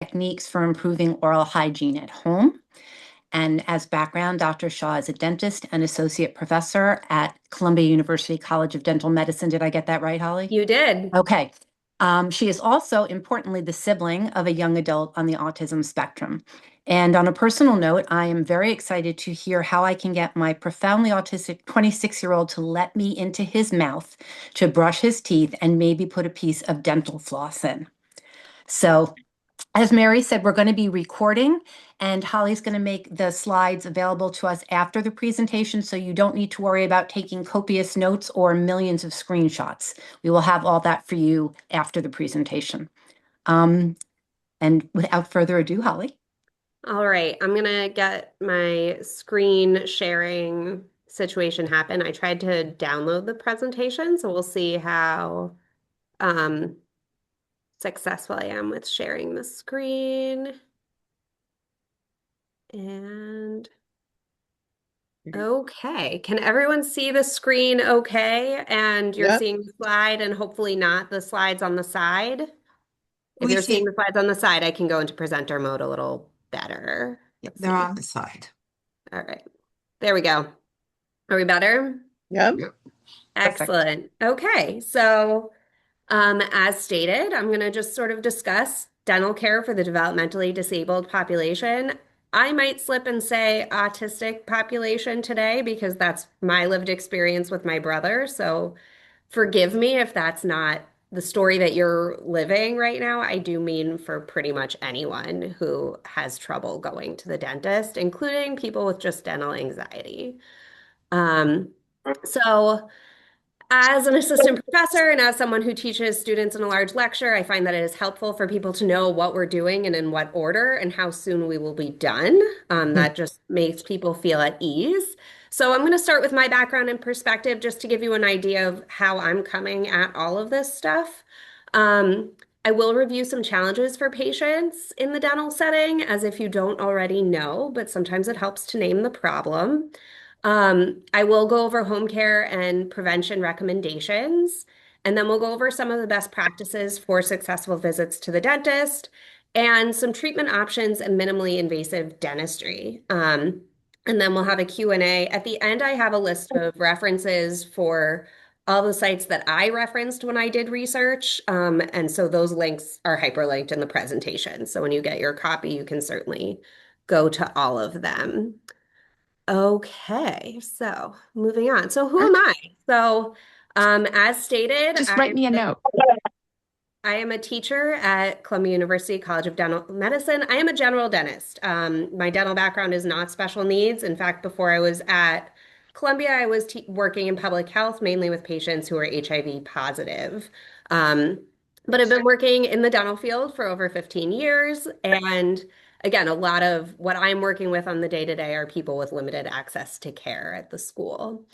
techniques for improving oral hygiene at home. And as background, Dr. Shaw is a dentist and associate professor at Columbia University College of Dental Medicine. Did I get that right, Holly? You did. Okay. She is also, importantly, the sibling of a young adult on the autism spectrum. And on a personal note, I am very excited to hear how I can get my profoundly autistic 26-year-old to let me into his mouth to brush his teeth and maybe put a piece of dental floss in. So as Mary said, we're going to be recording, and Holly's going to make the slides available to us after the presentation, so you don't need to worry about taking copious notes or millions of screenshots. We will have all that for you after the presentation. And without further ado, Holly. All right, I'm gonna get my screen sharing situation happen. I tried to download the presentation, so we'll see how um, successful I am with sharing the screen. And okay, can everyone see the screen okay? And you're Yep, seeing the slide and hopefully not the slides on the side? If we you're seeing see. the slides on the side, I can go into presenter mode a little better. Yep, Let's they're see. on the side. All right. There we go. Are we better? Yep. Yep. Perfect. Excellent. Okay. So, as stated, I'm going to just sort of discuss dental care for the developmentally disabled population. I might slip and say autistic population today because that's my lived experience with my brother. So, forgive me if that's not the story that you're living right now. I do mean for pretty much anyone who has trouble going to the dentist, including people with just dental anxiety. Um, so, as an assistant professor and as someone who teaches students in a large lecture, I find that it is helpful for people to know what we're doing and in what order and how soon we will be done. That just makes people feel at ease. So I'm going to start with my background and perspective just to give you an idea of how I'm coming at all of this stuff. Um, I will review some challenges for patients in the dental setting, as if you don't already know, but sometimes it helps to name the problem. I will go over home care and prevention recommendations, and then we'll go over some of the best practices for successful visits to the dentist and some treatment options and minimally invasive dentistry. And then we'll have a Q&A. At the end, I have a list of references for all the sites that I referenced when I did research. And so those links are hyperlinked in the presentation. So when you get your copy, you can certainly go to all of them. Okay, so moving on. So who am Okay. I? So, as stated, Just write me a note. I am a teacher at Columbia University College of Dental Medicine. I am a general dentist. My dental background is not special needs. In fact, before I was at Columbia, I was working in public health, mainly with patients who are HIV positive. Um, but I've been working in the dental field for over 15 years. And again, a lot of what I'm working with on the day-to-day are people with limited access to care at the school.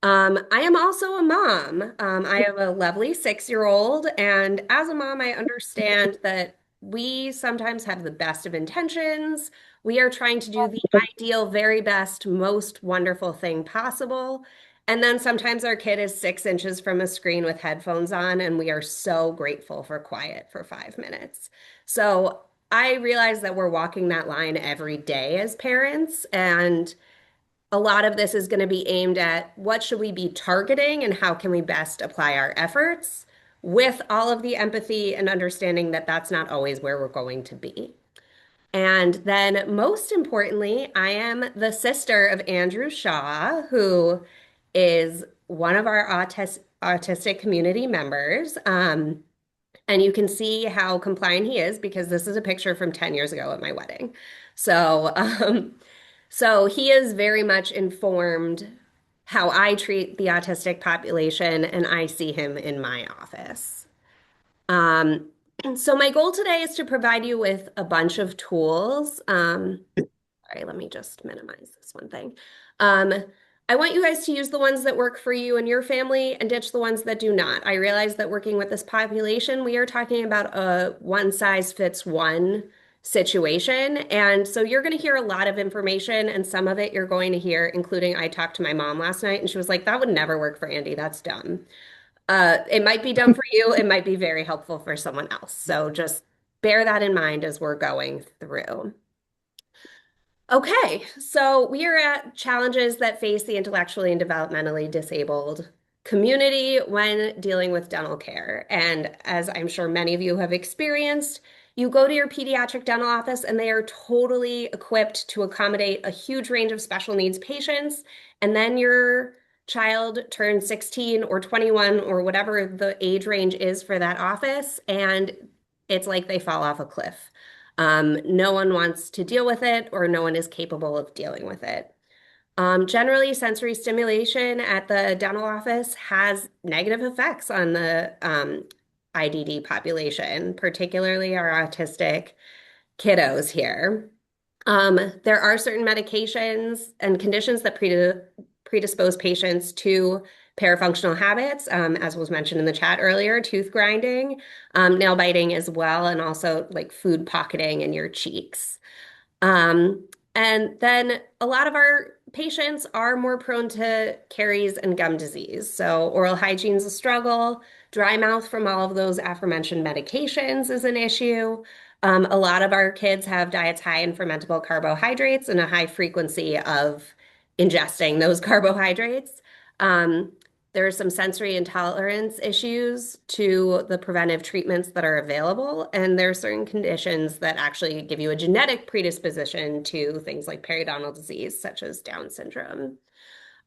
I am also a mom. I have a lovely 6-year-old, and as a mom, I understand that we sometimes have the best of intentions. We are trying to do the ideal, very best, most wonderful thing possible. And then sometimes our kid is 6 inches from a screen with headphones on, and we are so grateful for quiet for 5 minutes. So I realize that we're walking that line every day as parents, and a lot of this is going to be aimed at what should we be targeting and how can we best apply our efforts with all of the empathy and understanding that that's not always where we're going to be. And then, most importantly, I am the sister of Andrew Shaw, who is one of our autistic community members. And you can see how compliant he is because this is a picture from 10 years ago at my wedding. So, so he is very much informed how I treat the autistic population, and I see him in my office. Um, so my goal today is to provide you with a bunch of tools. Sorry, let me just minimize this one thing. Um, I want you guys to use the ones that work for you and your family and ditch the ones that do not. I realize that working with this population, we are talking about a one size fits one situation. And so you're going to hear a lot of information, and some of it you're going to hear, including I talked to my mom last night, and she was like, that would never work for Andy. That's dumb. It might be dumb for you. It might be very helpful for someone else. So just bear that in mind as we're going through. Okay, so we are at challenges that face the intellectually and developmentally disabled community when dealing with dental care. And as I'm sure many of you have experienced, you go to your pediatric dental office and they are totally equipped to accommodate a huge range of special needs patients. And then your child turns 16 or 21 or whatever the age range is for that office, and it's like they fall off a cliff. No one wants to deal with it, or no one is capable of dealing with it. Generally, sensory stimulation at the dental office has negative effects on the IDD population, particularly our autistic kiddos here. There are certain medications and conditions that predispose patients to parafunctional habits, as was mentioned in the chat earlier, tooth grinding, nail biting as well, and also like food pocketing in your cheeks. And then a lot of our patients are more prone to caries and gum disease. So oral hygiene is a struggle. Dry mouth from all of those aforementioned medications is an issue. A lot of our kids have diets high in fermentable carbohydrates and a high frequency of ingesting those carbohydrates. Um, there are some sensory intolerance issues to the preventive treatments that are available, and there are certain conditions that actually give you a genetic predisposition to things like periodontal disease, such as Down syndrome.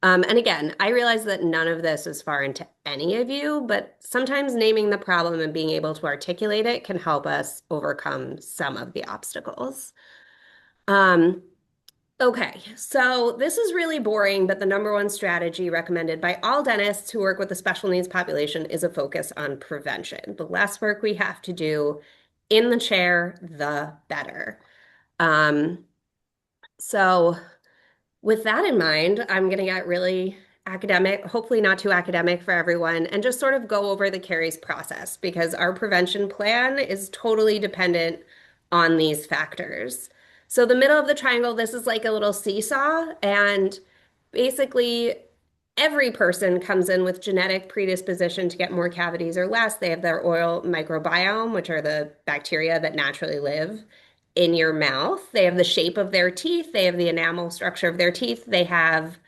And again, I realize that none of this is foreign to any of you, but sometimes naming the problem and being able to articulate it can help us overcome some of the obstacles. Um, Okay, so this is really boring, but the number one strategy recommended by all dentists who work with the special needs population is a focus on prevention. The less work we have to do in the chair, the better. Um, so with that in mind, I'm going to get really academic, hopefully not too academic for everyone, and just sort of go over the caries process because our prevention plan is totally dependent on these factors. So the middle of the triangle, this is like a little seesaw, and basically every person comes in with genetic predisposition to get more cavities or less. They have their oral microbiome, which are the bacteria that naturally live in your mouth. They have the shape of their teeth. They have the enamel structure of their teeth. They have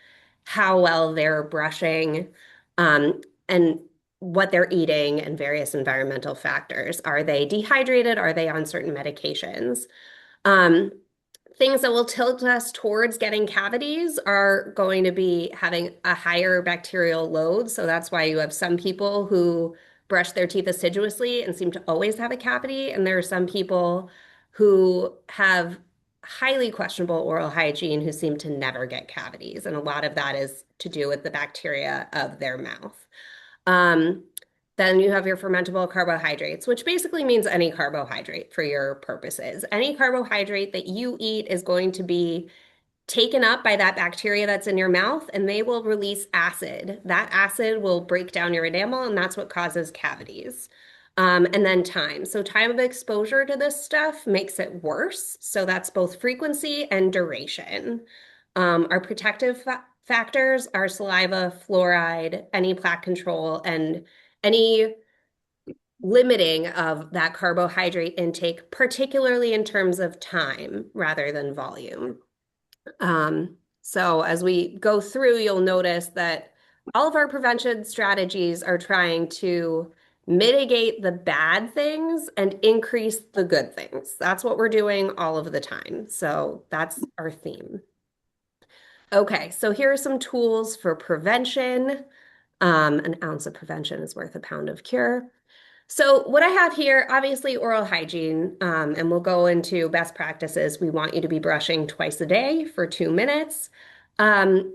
how well they're brushing, and what they're eating and various environmental factors. Are they dehydrated? Are they on certain medications? Um, Things that will tilt us towards getting cavities are going to be having a higher bacterial load. So that's why you have some people who brush their teeth assiduously and seem to always have a cavity. And there are some people who have highly questionable oral hygiene who seem to never get cavities. And a lot of that is to do with the bacteria of their mouth. Um, then you have your fermentable carbohydrates, which basically means any carbohydrate for your purposes. Any carbohydrate that you eat is going to be taken up by that bacteria that's in your mouth, and they will release acid. That acid will break down your enamel, and that's what causes cavities. And then time. So time of exposure to this stuff makes it worse. So that's both frequency and duration. Our protective factors are saliva, fluoride, any plaque control, and any limiting of that carbohydrate intake, particularly in terms of time rather than volume. So as we go through, you'll notice that all of our prevention strategies are trying to mitigate the bad things and increase the good things. That's what we're doing all of the time. So that's our theme. Okay, so here are some tools for prevention. An ounce of prevention is worth a pound of cure. So what I have here, obviously oral hygiene, and we'll go into best practices. We want you to be brushing twice a day for 2 minutes. Um,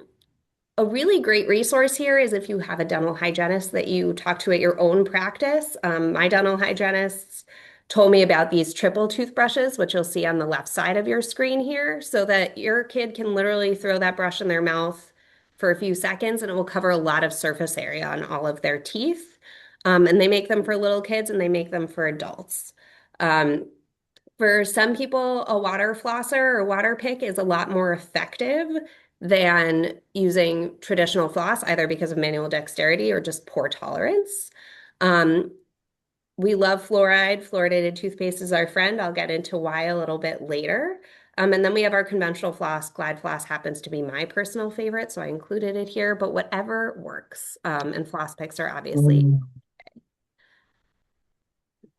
a really great resource here is if you have a dental hygienist that you talk to at your own practice. My dental hygienists told me about these triple toothbrushes, which you'll see on the left side of your screen here, so that your kid can literally throw that brush in their mouth for a few seconds and it will cover a lot of surface area on all of their teeth. And they make them for little kids and they make them for adults. Um, for some people, a water flosser or water pick is a lot more effective than using traditional floss, either because of manual dexterity or just poor tolerance. Um, We love fluoride. Fluoridated toothpaste is our friend. I'll get into why a little bit later. And then we have our conventional floss. Glide floss happens to be my personal favorite, so I included it here, but whatever works. And floss picks are obviously.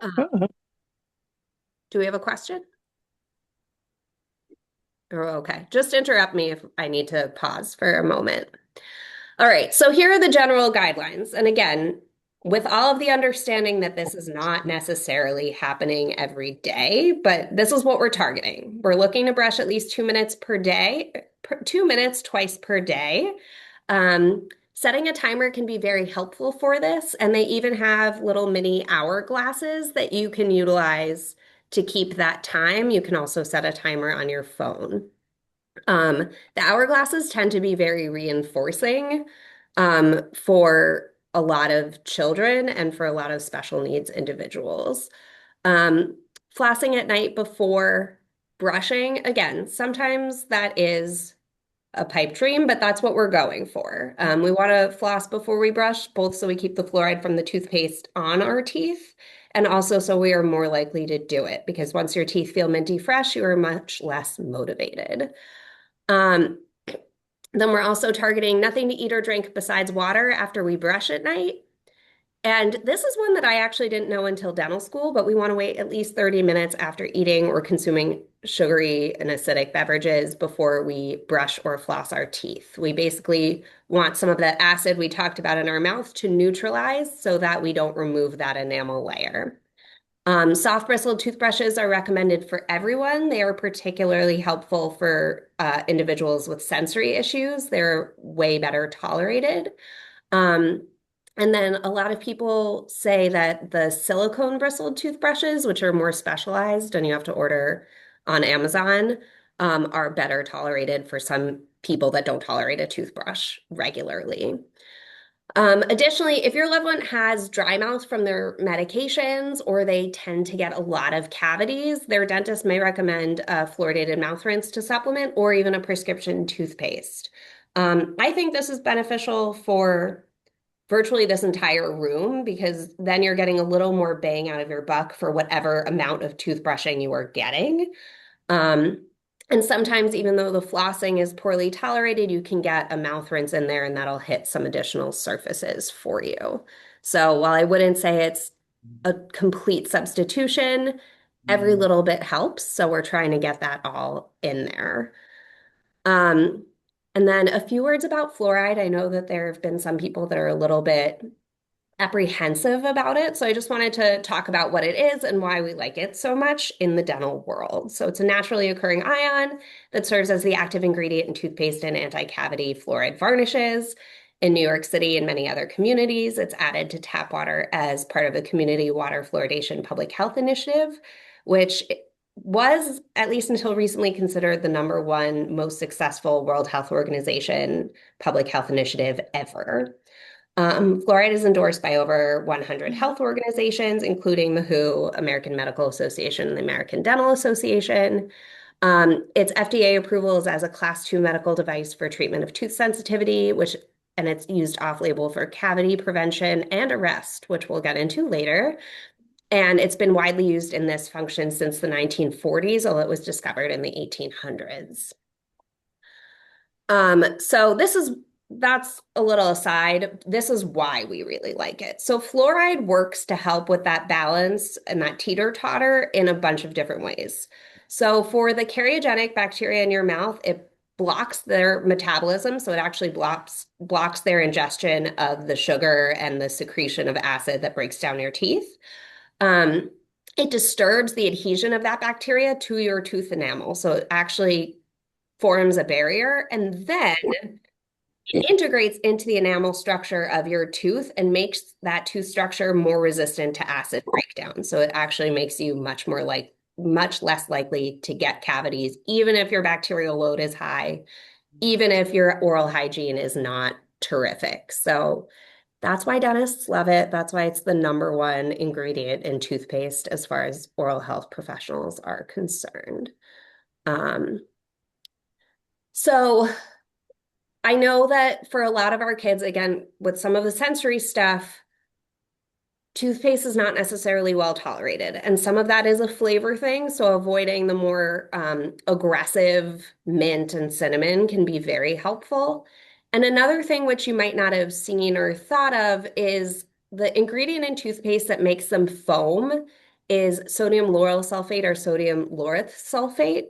Uh, do we have a question? Or okay, just interrupt me if I need to pause for a moment. All right, so here are the general guidelines. And again, with all of the understanding that this is not necessarily happening every day, but this is what we're targeting. We're looking to brush at least 2 minutes per day, 2 minutes twice per day. Setting a timer can be very helpful for this, and they even have little mini hour glasses that you can utilize to keep that time. You can also set a timer on your phone. The hourglasses tend to be very reinforcing for a lot of children and for a lot of special needs individuals. Um, Flossing at night before brushing, again, sometimes that is a pipe dream, but that's what we're going for. We want to floss before we brush, both so we keep the fluoride from the toothpaste on our teeth, and also so we are more likely to do it because once your teeth feel minty fresh, you are much less motivated. Um, then we're also targeting nothing to eat or drink besides water after we brush at night. And this is one that I actually didn't know until dental school, but we want to wait at least 30 minutes after eating or consuming sugary and acidic beverages before we brush or floss our teeth. We basically want some of that acid we talked about in our mouth to neutralize so that we don't remove that enamel layer. Soft bristled toothbrushes are recommended for everyone. They are particularly helpful for individuals with sensory issues. They're way better tolerated. Um, and then a lot of people say that the silicone bristled toothbrushes, which are more specialized and you have to order on Amazon, are better tolerated for some people that don't tolerate a toothbrush regularly. Additionally, if your loved one has dry mouth from their medications or they tend to get a lot of cavities, their dentist may recommend a fluoridated mouth rinse to supplement or even a prescription toothpaste. I think this is beneficial for virtually this entire room because then you're getting a little more bang out of your buck for whatever amount of toothbrushing you are getting. Um, and sometimes, even though the flossing is poorly tolerated, you can get a mouth rinse in there and that'll hit some additional surfaces for you. So while I wouldn't say it's a complete substitution, every little bit helps. So we're trying to get that all in there. Um, and then a few words about fluoride. I know that there have been some people that are a little bit apprehensive about it. So I just wanted to talk about what it is and why we like it so much in the dental world. So it's a naturally occurring ion that serves as the active ingredient in toothpaste and anti-cavity fluoride varnishes. In New York City and many other communities, it's added to tap water as part of a community water fluoridation public health initiative, which was, at least until recently, considered the number one most successful World Health Organization public health initiative ever. Fluoride is endorsed by over 100 health organizations, including the WHO, American Medical Association, and the American Dental Association. Its FDA approval is as a class 2 medical device for treatment of tooth sensitivity, and it's used off-label for cavity prevention and arrest, which we'll get into later. And it's been widely used in this function since the 1940s, although it was discovered in the 1800s. So that's a little aside. This is why we really like it. So fluoride works to help with that balance and that teeter-totter in a bunch of different ways. So for the karyogenic bacteria in your mouth, it blocks their metabolism, so it actually blocks their ingestion of the sugar and the secretion of acid that breaks down your teeth. Um, it disturbs the adhesion of that bacteria to your tooth enamel, so it actually forms a barrier, and then it integrates into the enamel structure of your tooth and makes that tooth structure more resistant to acid breakdown. So it actually makes you much less likely to get cavities, even if your bacterial load is high, even if your oral hygiene is not terrific. So that's why dentists love it. That's why it's the number one ingredient in toothpaste as far as oral health professionals are concerned. Um, so I know that for a lot of our kids, again, with some of the sensory stuff, toothpaste is not necessarily well tolerated. And some of that is a flavor thing. So avoiding the more aggressive mint and cinnamon can be very helpful. And another thing which you might not have seen or thought of is the ingredient in toothpaste that makes them foam is sodium lauryl sulfate or sodium laureth sulfate.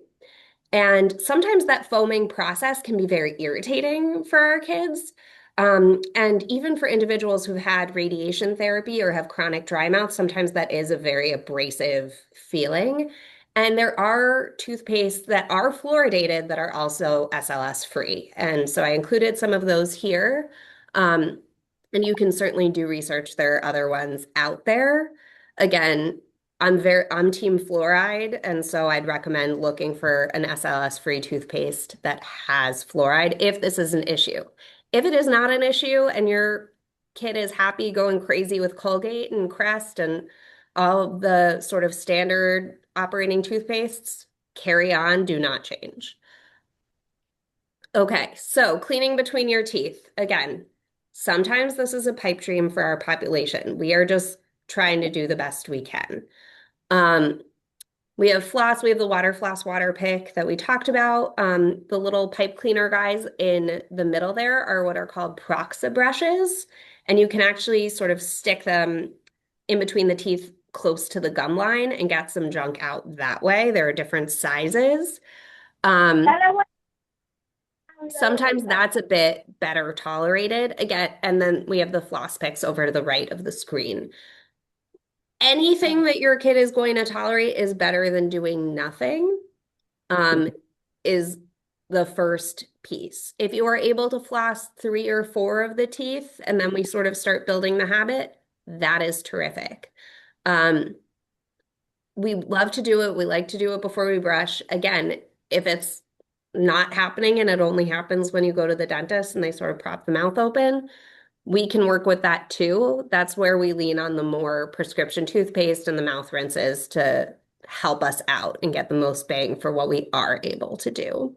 And sometimes that foaming process can be very irritating for our kids. And even for individuals who've had radiation therapy or have chronic dry mouth, sometimes that is a very abrasive feeling. And there are toothpastes that are fluoridated that are also SLS free. And so I included some of those here. Um, and you can certainly do research. There are other ones out there. Again, I'm team fluoride, and so I'd recommend looking for an SLS free toothpaste that has fluoride if this is an issue. If it is not an issue and your kid is happy going crazy with Colgate and Crest and all of the sort of standard operating toothpastes, carry on, do not change. Okay, so cleaning between your teeth. Again, sometimes this is a pipe dream for our population. We are just trying to do the best we can. Um, we have floss, we have the water floss water pick that we talked about. The little pipe cleaner guys in the middle there are what are called proxa brushes, and you can actually sort of stick them in between the teeth close to the gum line and get some junk out that way. There are different sizes. Um, Sometimes that's a bit better tolerated. Again, and then we have the floss picks over to the right of the screen. Anything that your kid is going to tolerate is better than doing nothing, um, is the first piece. If you are able to floss 3 or 4 of the teeth and then we sort of start building the habit, that is terrific. Um, we love to do it. We like to do it before we brush. Again, if it's not happening and it only happens when you go to the dentist and they sort of prop the mouth open, we can work with that too. That's where we lean on the more prescription toothpaste and the mouth rinses to help us out and get the most bang for what we are able to do.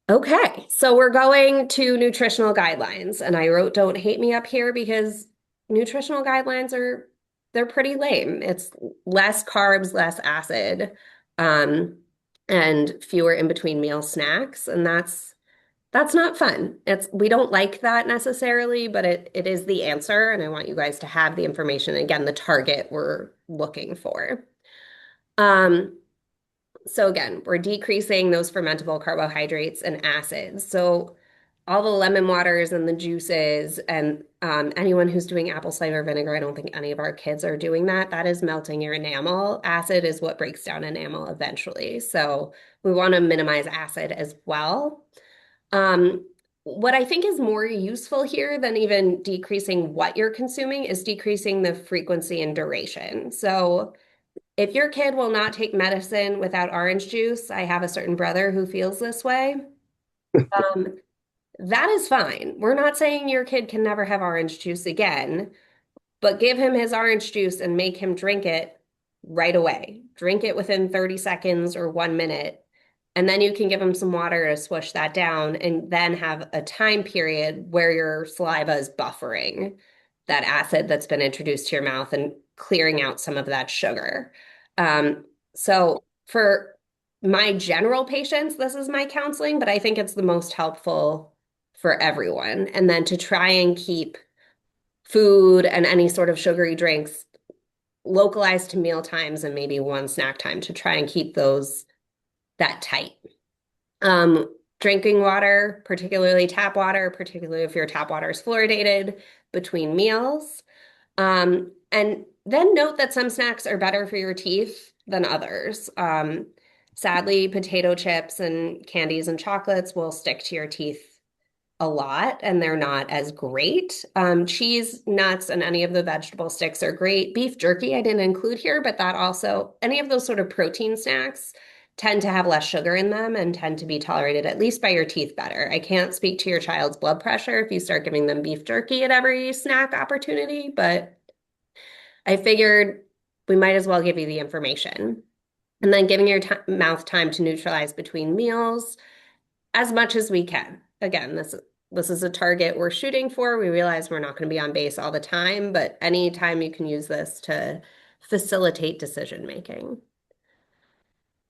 Okay, so we're going to nutritional guidelines, and I wrote "Don't hate me" up here because nutritional guidelines are they're pretty lame. It's less carbs, less acid, and fewer in between meal snacks, and that's not fun. It's we don't like that necessarily, but it is the answer, and I want you guys to have the information. Again, the target we're looking for. Um, so again, we're decreasing those fermentable carbohydrates and acids. So all the lemon waters and the juices and anyone who's doing apple cider vinegar, I don't think any of our kids are doing that. That is melting your enamel. Acid is what breaks down enamel eventually. So we want to minimize acid as well. Um, what I think is more useful here than even decreasing what you're consuming is decreasing the frequency and duration. So if your kid will not take medicine without orange juice, I have a certain brother who feels this way. Um, that is fine. We're not saying your kid can never have orange juice again, but give him his orange juice and make him drink it right away. Drink it within 30 seconds or 1 minute. And then you can give him some water to swish that down and then have a time period where your saliva is buffering that acid that's been introduced to your mouth and clearing out some of that sugar. So for my general patients, this is my counseling, but I think it's the most helpful for everyone. And then to try and keep food and any sort of sugary drinks localized to meal times and maybe one snack time to try and keep those that tight. Drinking water, particularly tap water, particularly if your tap water is fluoridated between meals. And then note that some snacks are better for your teeth than others. Sadly, potato chips and candies and chocolates will stick to your teeth a lot and they're not as great. Cheese, nuts, and any of the vegetable sticks are great. Beef jerky I didn't include here, but that also, any of those sort of protein snacks tend to have less sugar in them and tend to be tolerated at least by your teeth better. I can't speak to your child's blood pressure if you start giving them beef jerky at every snack opportunity, but I figured we might as well give you the information. And then giving your mouth time to neutralize between meals as much as we can. Again, this is a target we're shooting for. We realize we're not going to be on base all the time, but anytime you can use this to facilitate decision making.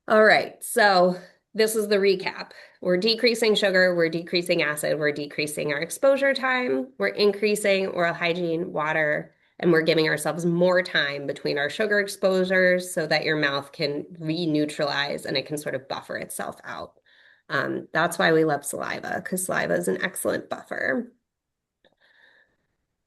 All right, so this is the recap. We're decreasing sugar, we're decreasing acid, we're decreasing our exposure time, we're increasing oral hygiene, water, and we're giving ourselves more time between our sugar exposures so that your mouth can re-neutralize and it can sort of buffer itself out. That's why we love saliva, because saliva is an excellent buffer.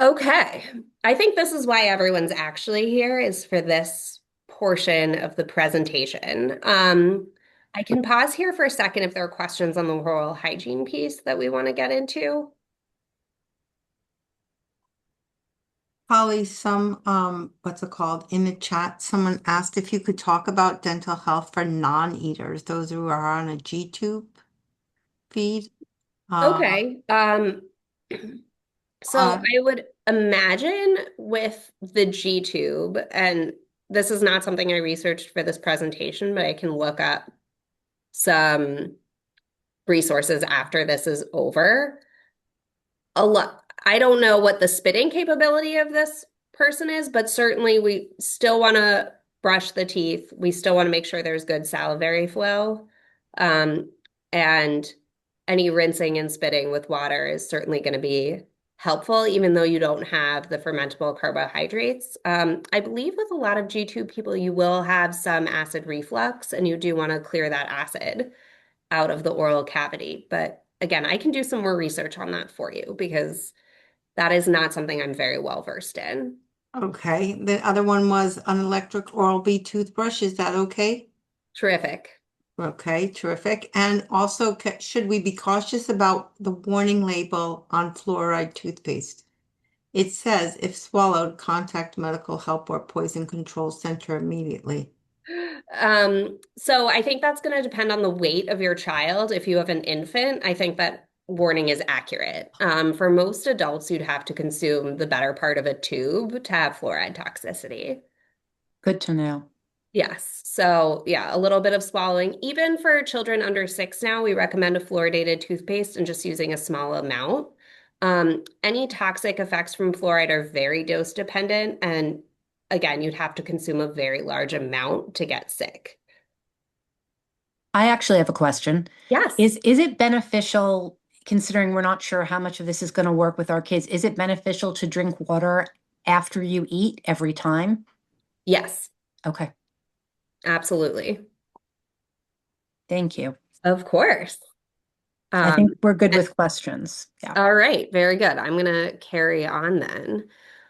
Okay, I think this is why everyone's actually here is for this portion of the presentation. I can pause here for a second if there are questions on the oral hygiene piece that we want to get into. Holly, what's it called? In the chat, someone asked if you could talk about dental health for non-eaters, those who are on a G-tube feed. Okay. So Uh, I would imagine with the G tube, and this is not something I researched for this presentation, but I can look up some resources after this is over. A lot. I don't know what the spitting capability of this person is, but certainly we still want to brush the teeth. We still want to make sure there's good salivary flow. Um, and any rinsing and spitting with water is certainly going to be helpful, even though you don't have the fermentable carbohydrates. I believe with a lot of G-tube people, you will have some acid reflux, and you do want to clear that acid out of the oral cavity. But again, I can do some more research on that for you because that is not something I'm very well versed in. okay, the other one was an electric Oral-B toothbrush. Is that okay? Terrific. Okay, terrific. And also, should we be cautious about the warning label on fluoride toothpaste? It says, if swallowed, contact medical help or poison control center immediately. So I think that's going to depend on the weight of your child. If you have an infant, I think that warning is accurate. For most adults, you'd have to consume the better part of a tube to have fluoride toxicity. Good to know. Yes. So, yeah, a little bit of swallowing. Even for children under 6 now, we recommend a fluoridated toothpaste and just using a small amount. Any toxic effects from fluoride are very dose dependent. And again, you'd have to consume a very large amount to get sick. I actually have a question. Yes. Is it beneficial, considering we're not sure how much of this is going to work with our kids, is it beneficial to drink water after you eat every time? Yes, Okay, absolutely. thank you. Of course. I think Um, we're good with questions. Yeah. all right, very good. I'm going to carry on then.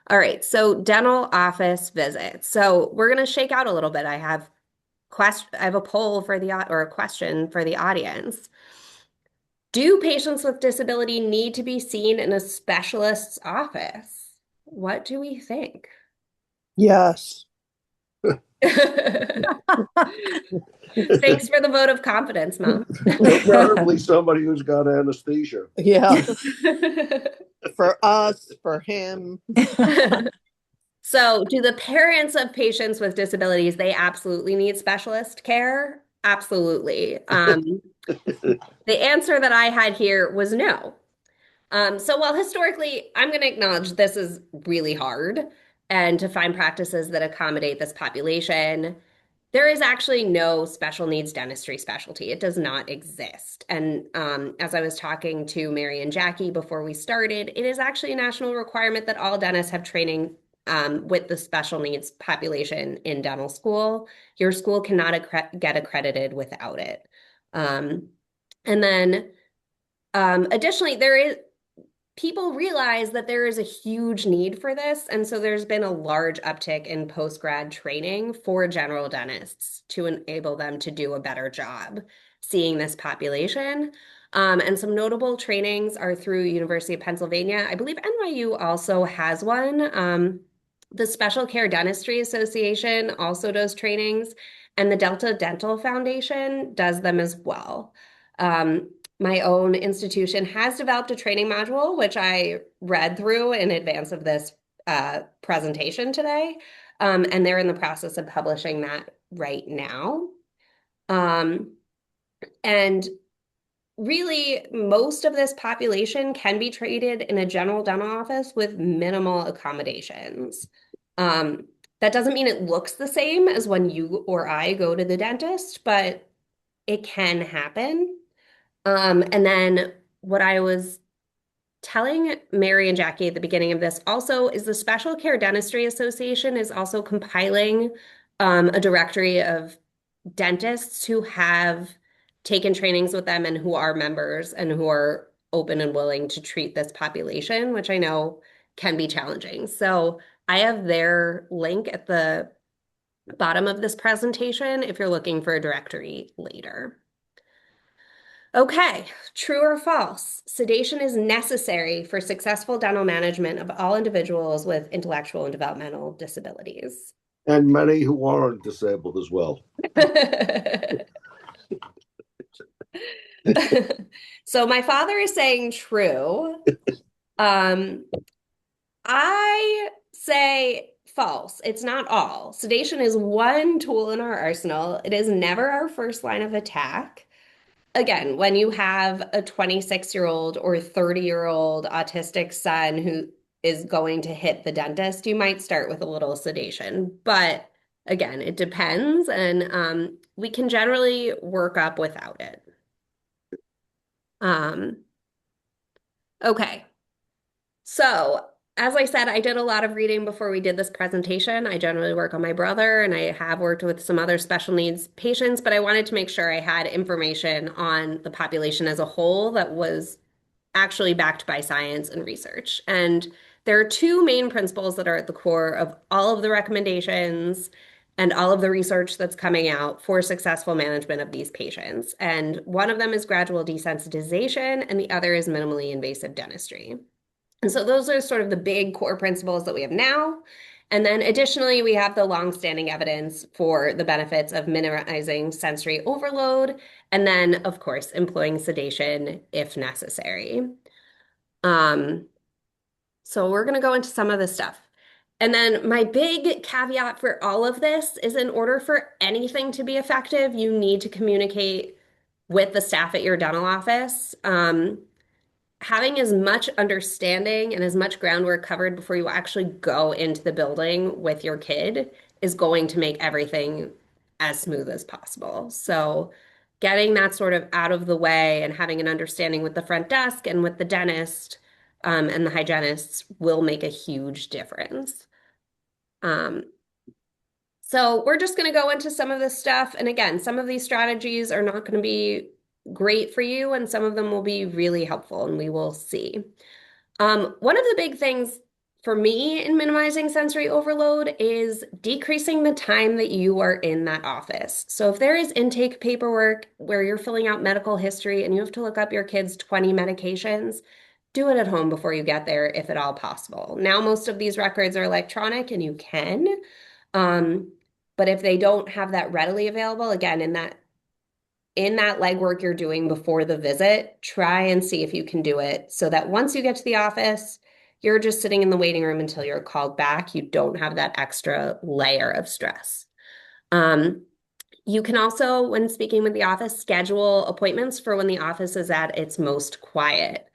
All right, so dental office visits. So we're going to shake out a little bit. I have a poll for or a question for the audience. Do patients with disability need to be seen in a specialist's office? What do we think? Yes. Thanks for the vote of confidence, Mom. Preferably somebody who's got anesthesia. Yeah, for us, for him. So, do the parents of patients with disabilities, they absolutely need specialist care? Absolutely. The answer that I had here was no. So while historically, I'm going to acknowledge this is really hard and to find practices that accommodate this population, there is actually no special needs dentistry specialty. It does not exist. And as I was talking to Mary and Jackie before we started, it is actually a national requirement that all dentists have training with the special needs population in dental school. Your school cannot get accredited without it. And then additionally, people realize that there is a huge need for this. And so there's been a large uptick in post-grad training for general dentists to enable them to do a better job seeing this population. And some notable trainings are through University of Pennsylvania. I believe NYU also has one. The Special Care Dentistry Association also does trainings, and the Delta Dental Foundation does them as well. My own institution has developed a training module, which I read through in advance of this presentation today. And they're in the process of publishing that right now. And really, most of this population can be treated in a general dental office with minimal accommodations. Um, that doesn't mean it looks the same as when you or I go to the dentist, but it can happen. And then what I was telling Mary and Jackie at the beginning of this also is the Special Care Dentistry Association is also compiling a directory of dentists who have taken trainings with them and who are members and who are open and willing to treat this population, which I know can be challenging. So I have their link at the bottom of this presentation if you're looking for a directory later. Okay, true or false? Sedation is necessary for successful dental management of all individuals with intellectual and developmental disabilities. And many who aren't disabled as well. So my father is saying true. I say false. It's not all. Sedation is one tool in our arsenal. It is never our first line of attack. Again, when you have a 26-year-old or 30-year-old autistic son who is going to hit the dentist, you might start with a little sedation. But again, it depends, and we can generally work up without it. Okay. So, as I said, I did a lot of reading before we did this presentation. I generally work on my brother, and I have worked with some other special needs patients, but I wanted to make sure I had information on the population as a whole that was actually backed by science and research. And there are two main principles that are at the core of all of the recommendations and all of the research that's coming out for successful management of these patients. And one of them is gradual desensitization, and the other is minimally invasive dentistry. And so those are sort of the big core principles that we have now. And then additionally, we have the longstanding evidence for the benefits of minimizing sensory overload, and then, of course, employing sedation if necessary. So we're going to go into some of the stuff. And then my big caveat for all of this is in order for anything to be effective, you need to communicate with the staff at your dental office. Having as much understanding and as much groundwork covered before you actually go into the building with your kid is going to make everything as smooth as possible. So getting that sort of out of the way and having an understanding with the front desk and with the dentist and the hygienists will make a huge difference. So we're just going to go into some of this stuff. And again, some of these strategies are not going to be great for you, and some of them will be really helpful, and we will see. One of the big things for me in minimizing sensory overload is decreasing the time that you are in that office. So if there is intake paperwork where you're filling out medical history and you have to look up your kid's 20 medications, do it at home before you get there, if at all possible. Now, most of these records are electronic and you can. But if they don't have that readily available, again, in that legwork you're doing before the visit, try and see if you can do it so that once you get to the office, you're just sitting in the waiting room until you're called back. You don't have that extra layer of stress. You can also, when speaking with the office, schedule appointments for when the office is at its most quiet.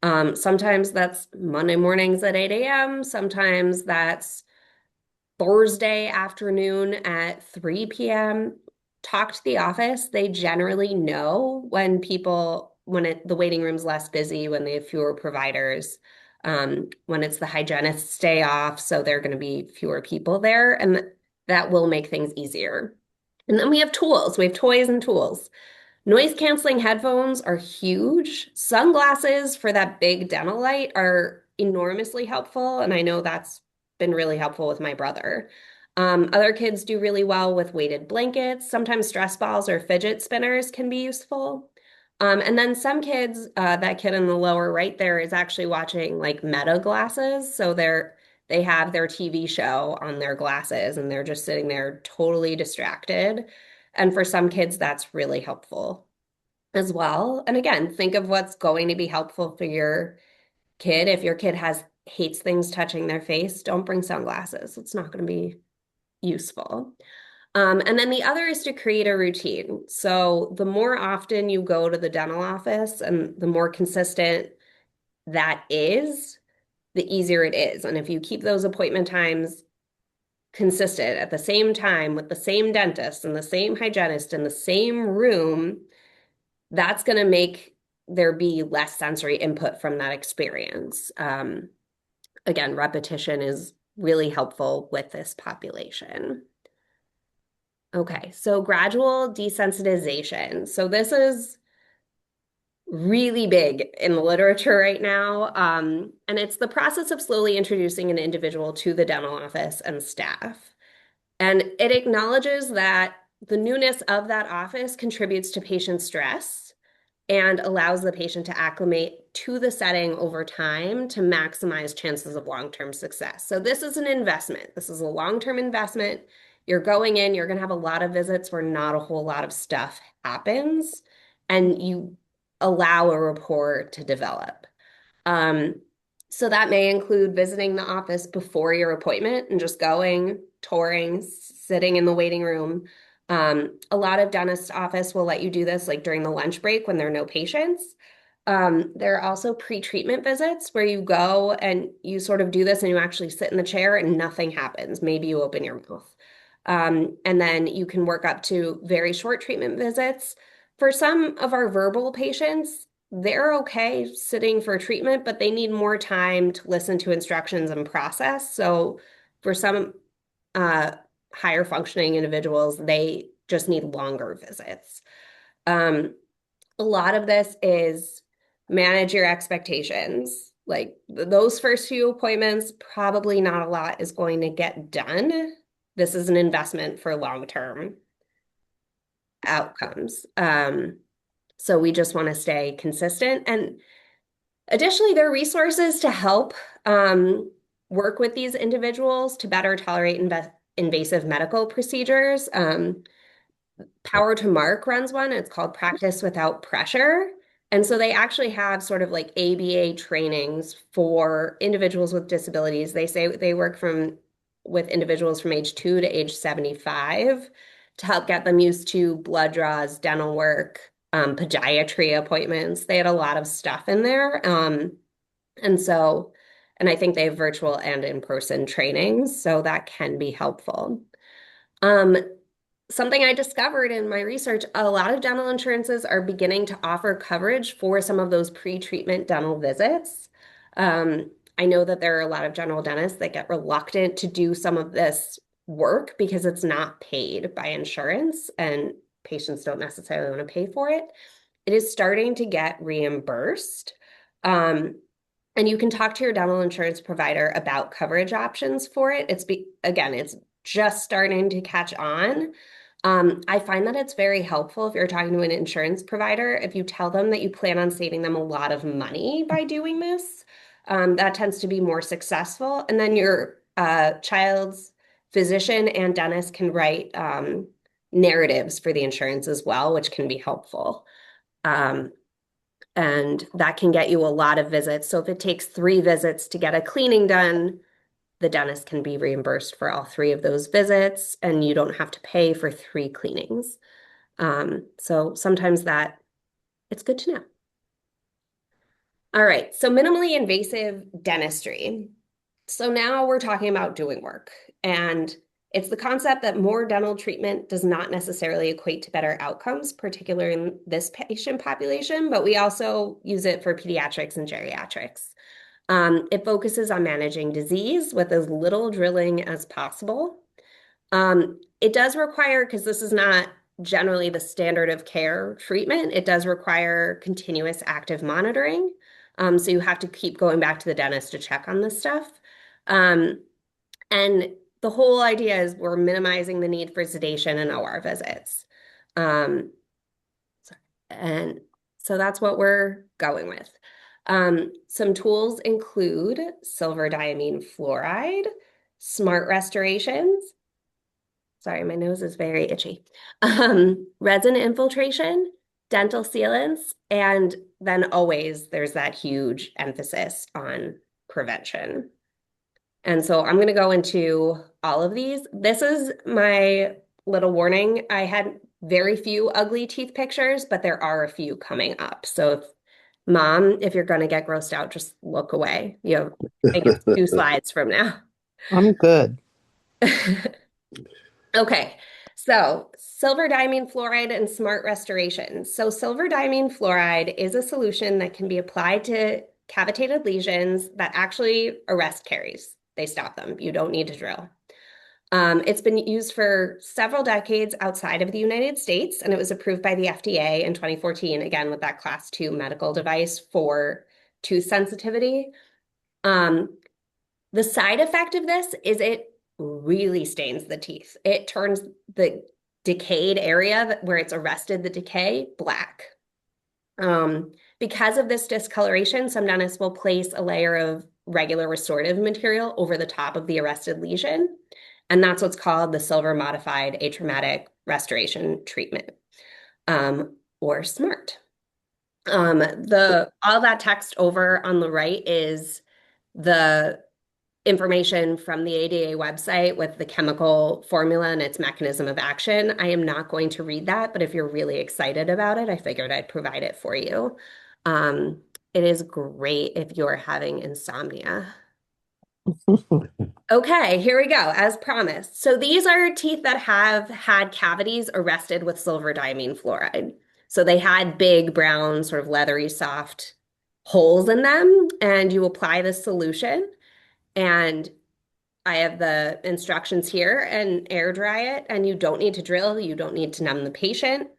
Sometimes that's Monday mornings at 8 a.m. Sometimes that's Thursday afternoon at 3 p.m. Talk to the office. They generally know when the waiting room's less busy, when they have fewer providers, when it's the hygienist's day off, so there are going to be fewer people there, and that will make things easier. And then we have tools. We have toys and tools. Noise canceling headphones are huge. Sunglasses for that big dental light are enormously helpful, and I know that's been really helpful with my brother. Other kids do really well with weighted blankets. Sometimes stress balls or fidget spinners can be useful. And then some kids, that kid in the lower right there is actually watching like Meta glasses. So they have their TV show on their glasses and they're just sitting there totally distracted. And for some kids, that's really helpful as well. And again, think of what's going to be helpful for your kid. If your kid hates things touching their face, don't bring sunglasses. It's not going to be useful. And then the other is to create a routine. So the more often you go to the dental office and the more consistent that is, the easier it is. And if you keep those appointment times consistent at the same time with the same dentist and the same hygienist in the same room, that's going to make there be less sensory input from that experience. Again, repetition is really helpful with this population. Okay, so gradual desensitization. So this is really big in the literature right now. And it's the process of slowly introducing an individual to the dental office and staff. And it acknowledges that the newness of that office contributes to patient stress and allows the patient to acclimate to the setting over time to maximize chances of long-term success. So this is an investment. This is a long-term investment. You're going in, you're going to have a lot of visits where not a whole lot of stuff happens, and you allow a rapport to develop. Um, so that may include visiting the office before your appointment and just going, touring, sitting in the waiting room. A lot of dentist office will let you do this like during the lunch break when there are no patients. There are also pre-treatment visits where you go and you sort of do this and you actually sit in the chair and nothing happens. Maybe you open your mouth. And then you can work up to very short treatment visits. For some of our verbal patients, they're okay sitting for treatment, but they need more time to listen to instructions and process. So for some uh, higher functioning individuals, they just need longer visits. A lot of this is manage your expectations. Like those first few appointments, probably not a lot is going to get done. This is an investment for long-term outcomes. So we just want to stay consistent. And additionally, there are resources to help work with these individuals to better tolerate invasive medical procedures. Power to Mark runs one. It's called Practice Without Pressure. And so they actually have sort of like ABA trainings for individuals with disabilities. They say they work with individuals from age 2 to age 75 to help get them used to blood draws, dental work, podiatry appointments. They had a lot of stuff in there. And I think they have virtual and in-person trainings, so that can be helpful. Something I discovered in my research, a lot of dental insurances are beginning to offer coverage for some of those pre-treatment dental visits. I know that there are a lot of general dentists that get reluctant to do some of this work because it's not paid by insurance and patients don't necessarily want to pay for it. It is starting to get reimbursed. And you can talk to your dental insurance provider about coverage options for it. Again, it's just starting to catch on. I find that it's very helpful if you're talking to an insurance provider, if you tell them that you plan on saving them a lot of money by doing this, that tends to be more successful. And then your child's physician and dentist can write narratives for the insurance as well, which can be helpful. And that can get you a lot of visits. So if it takes 3 visits to get a cleaning done, the dentist can be reimbursed for all 3 of those visits, and you don't have to pay for 3 cleanings. So sometimes it's good to know. All right, so minimally invasive dentistry. So now we're talking about doing work, and it's the concept that more dental treatment does not necessarily equate to better outcomes, particularly in this patient population, but we also use it for pediatrics and geriatrics. It focuses on managing disease with as little drilling as possible. It does require, because this is not generally the standard of care treatment, it does require continuous active monitoring. So you have to keep going back to the dentist to check on this stuff. And the whole idea is we're minimizing the need for sedation and OR visits. And so that's what we're going with. Some tools include silver diamine fluoride, smart restorations. Sorry, my nose is very itchy. Resin infiltration, dental sealants, and then always there's that huge emphasis on prevention. And so I'm going to go into all of these. This is my little warning, I had very few ugly teeth pictures, but there are a few coming up. So if you're going to get grossed out, just look away. I think it's 2 slides from now. I'm good. Okay, so silver diamine fluoride and smart restoration. So silver diamine fluoride is a solution that can be applied to cavitated lesions that actually arrest caries. They stop them. You don't need to drill. It's been used for several decades outside of the United States, and it was approved by the FDA in 2014, again, with that class 2 medical device for tooth sensitivity. The side effect of this is it really stains the teeth. It turns the decayed area where it's arrested the decay black. Because of this discoloration, some dentists will place a layer of regular restorative material over the top of the arrested lesion. And that's what's called the silver modified atraumatic restoration treatment, or SMART. All that text over on the right is the information from the ADA website with the chemical formula and its mechanism of action. I am not going to read that, but if you're really excited about it, I figured I'd provide it for you. It is great if you're having insomnia. Okay, here we go, as promised. So these are teeth that have had cavities arrested with silver diamine fluoride. So they had big, brown, sort of leathery, soft holes in them, and you apply this solution. And I have the instructions here, and air dry it, and you don't need to drill, you don't need to numb the patient.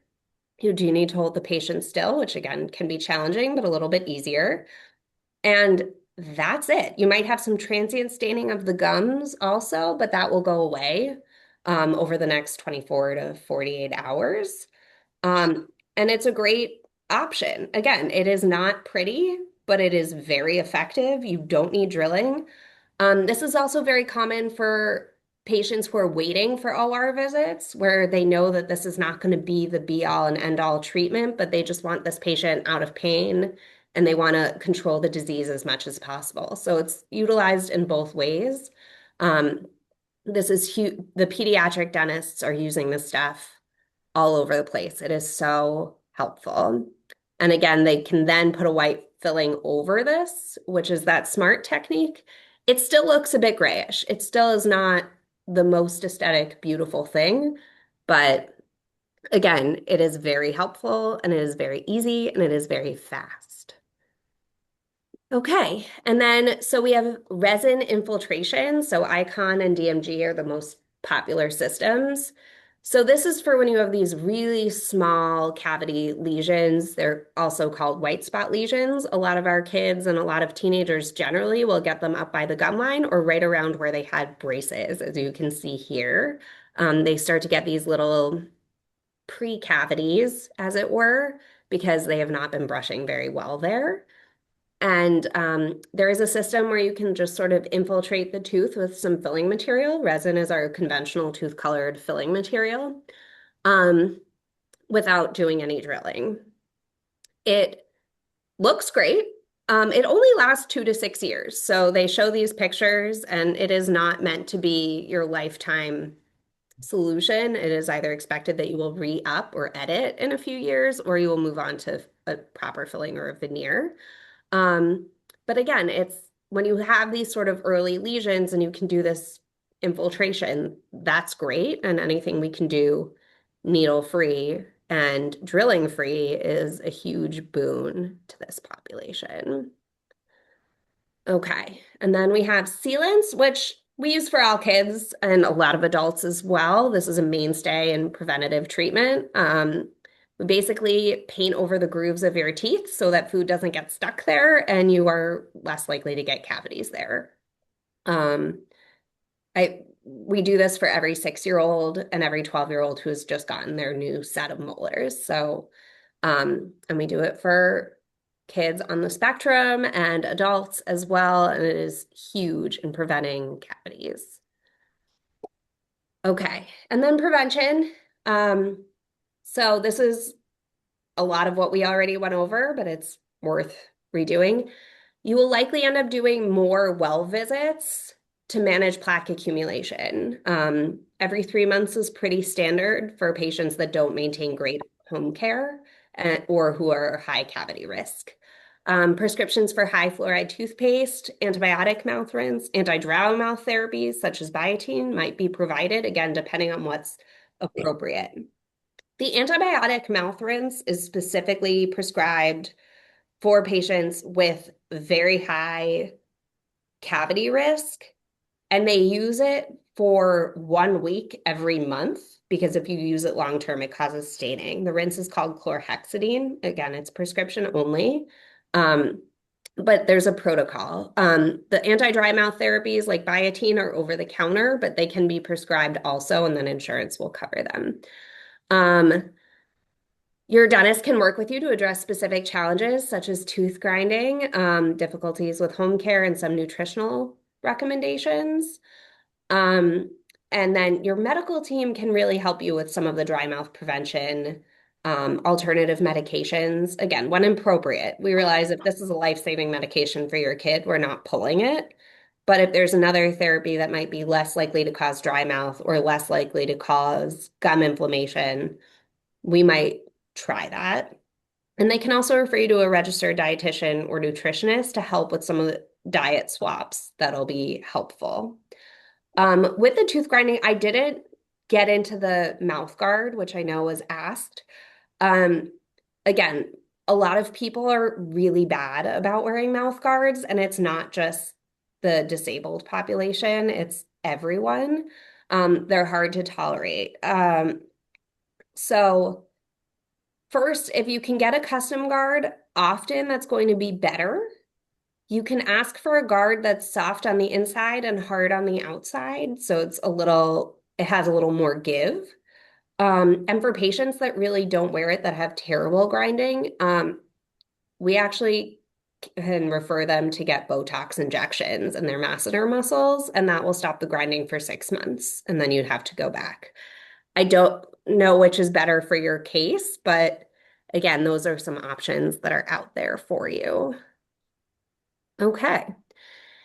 You do need to hold the patient still, which again can be challenging, but a little bit easier. And that's it. You might have some transient staining of the gums also, but that will go away over the next 24 to 48 hours. And it's a great option. Again, it is not pretty, but it is very effective. You don't need drilling. This is also very common for patients who are waiting for OR visits, where they know that this is not going to be the be all and end all treatment, but they just want this patient out of pain and they want to control the disease as much as possible. So it's utilized in both ways. This is huge. The pediatric dentists are using this stuff all over the place. It is so helpful. And again, they can then put a white filling over this, which is that SMART technique. It still looks a bit grayish. It still is not the most aesthetic, beautiful thing, but again, it is very helpful and it is very easy and it is very fast. Okay, and then so we have resin infiltration. So Icon and DMG are the most popular systems. So this is for when you have these really small cavity lesions. They're also called white spot lesions. A lot of our kids and a lot of teenagers generally will get them up by the gum line or right around where they had braces, as you can see here. They start to get these little pre-cavities, as it were, because they have not been brushing very well there. And there is a system where you can just sort of infiltrate the tooth with some filling material. Resin is our conventional tooth colored filling material, without doing any drilling. It looks great. It only lasts 2 to 6 years. So they show these pictures and it is not meant to be your lifetime solution. It is either expected that you will re-up or edit in a few years, or you will move on to a proper filling or a veneer. But again, it's when you have these sort of early lesions and you can do this infiltration, that's great. And anything we can do needle-free and drilling-free is a huge boon to this population. Okay, and then we have sealants, which we use for all kids and a lot of adults as well. This is a mainstay in preventative treatment. We basically paint over the grooves of your teeth so that food doesn't get stuck there and you are less likely to get cavities there. We do this for every 6-year-old and every 12-year-old who has just gotten their new set of molars. So, and we do it for kids on the spectrum and adults as well, and it is huge in preventing cavities. Okay, and then prevention. So this is a lot of what we already went over, but it's worth redoing. You will likely end up doing more well visits to manage plaque accumulation. Every 3 months is pretty standard for patients that don't maintain great home care or who are high cavity risk. Prescriptions for high fluoride toothpaste, antibiotic mouth rinse, anti-dry mouth therapies such as biotin might be provided, again, depending on what's appropriate. The antibiotic mouth rinse is specifically prescribed for patients with very high cavity risk, and they use it for 1 week every month because if you use it long term, it causes staining. The rinse is called chlorhexidine. Again, it's prescription only. But there's a protocol. The anti-dry mouth therapies like biotin are over the counter, but they can be prescribed also, and then insurance will cover them. Your dentist can work with you to address specific challenges such as tooth grinding, difficulties with home care, and some nutritional recommendations. And then your medical team can really help you with some of the dry mouth prevention, alternative medications. Again, when appropriate, we realize if this is a life-saving medication for your kid, we're not pulling it. But if there's another therapy that might be less likely to cause dry mouth or less likely to cause gum inflammation, we might try that. And they can also refer you to a registered dietitian or nutritionist to help with some of the diet swaps that'll be helpful. With the tooth grinding, I didn't get into the mouth guard, which I know was asked. Again, a lot of people are really bad about wearing mouth guards, and it's not just the disabled population, it's everyone. They're hard to tolerate. So first, if you can get a custom guard, often that's going to be better. You can ask for a guard that's soft on the inside and hard on the outside, so it has a little more give. And for patients that really don't wear it, that have terrible grinding, we actually can refer them to get Botox injections in their masseter muscles, and that will stop the grinding for 6 months, and then you'd have to go back. I don't know which is better for your case, but again, those are some options that are out there for you. Okay.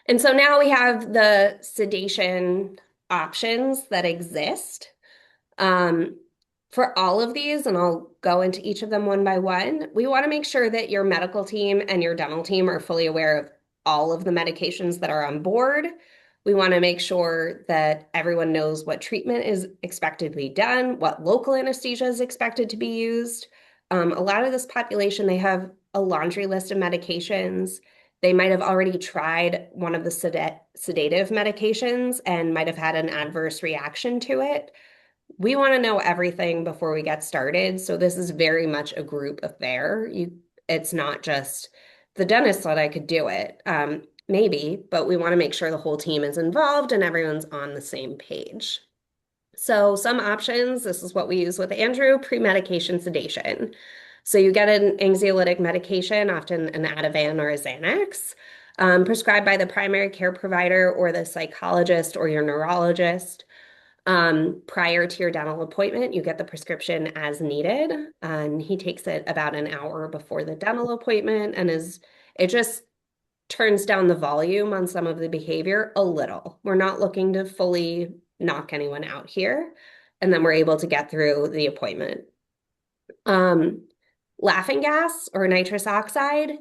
And so now we have the sedation options that exist. For all of these, and I'll go into each of them one by one, we want to make sure that your medical team and your dental team are fully aware of all of the medications that are on board. We want to make sure that everyone knows what treatment is expected to be done, what local anesthesia is expected to be used. A lot of this population, they have a laundry list of medications. They might have already tried one of the sedative medications and might have had an adverse reaction to it. We want to know everything before we get started. So this is very much a group affair. It's not just the dentist thought I could do it. Maybe, but we want to make sure the whole team is involved and everyone's on the same page. So some options, this is what we use with Andrew, pre-medication sedation. So you get an anxiolytic medication, often an Ativan or a Xanax, prescribed by the primary care provider or the psychologist or your neurologist. Prior to your dental appointment, you get the prescription as needed, and he takes it about an hour before the dental appointment, and it just turns down the volume on some of the behavior a little. We're not looking to fully knock anyone out here, and then we're able to get through the appointment. Laughing gas or nitrous oxide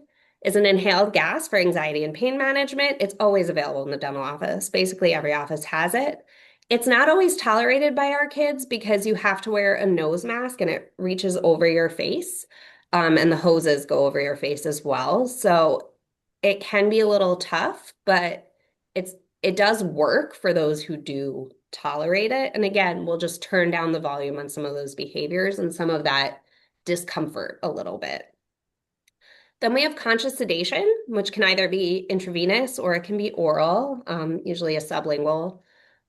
is an inhaled gas for anxiety and pain management. It's always available in the dental office. Basically, every office has it. It's not always tolerated by our kids because you have to wear a nose mask and it reaches over your face, and the hoses go over your face as well. So it can be a little tough, but it does work for those who do tolerate it. And again, we'll just turn down the volume on some of those behaviors and some of that discomfort a little bit. Then we have conscious sedation, which can either be intravenous or it can be oral, usually a sublingual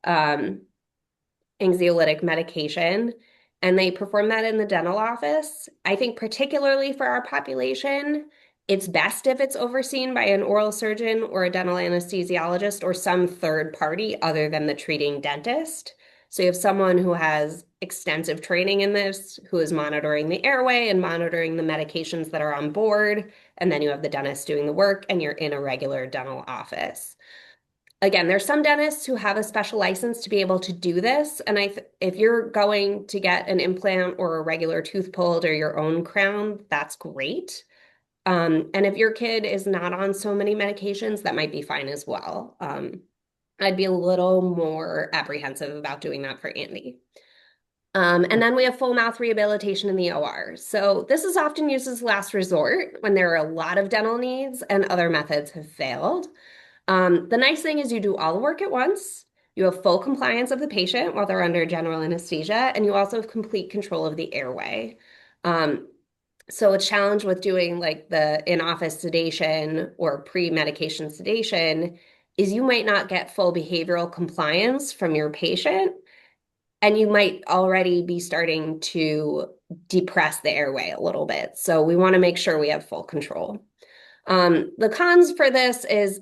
anxiolytic medication. And they perform that in the dental office. I think particularly for our population, it's best if it's overseen by an oral surgeon or a dental anesthesiologist or some third party other than the treating dentist. So you have someone who has extensive training in this, who is monitoring the airway and monitoring the medications that are on board, and then you have the dentist doing the work, and you're in a regular dental office. Again, there's some dentists who have a special license to be able to do this. And if you're going to get an implant or a regular tooth pulled or your own crown, that's great. And if your kid is not on so many medications, that might be fine as well. I'd be a little more apprehensive about doing that for Andy. And then we have full mouth rehabilitation in the OR. So this is often used as last resort when there are a lot of dental needs and other methods have failed. The nice thing is you do all the work at once. You have full compliance of the patient while they're under general anesthesia, and you also have complete control of the airway. So a challenge with doing like the in-office sedation or pre-medication sedation is you might not get full behavioral compliance from your patient, and you might already be starting to depress the airway a little bit. So we want to make sure we have full control. The cons for this is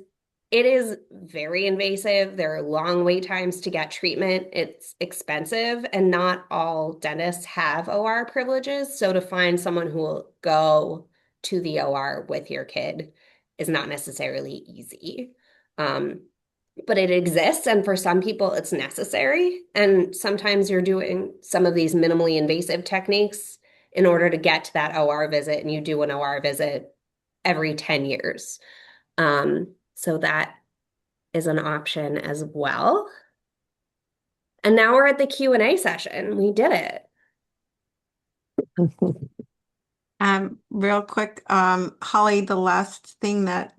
it is very invasive. There are long wait times to get treatment. It's expensive, and not all dentists have OR privileges. So to find someone who will go to the OR with your kid is not necessarily easy. But it exists, and for some people, it's necessary. And sometimes you're doing some of these minimally invasive techniques in order to get to that OR visit, and you do an OR visit every 10 years. So that is an option as well. And now we're at the Q&A session. We did it. Real quick, Holly, the last thing that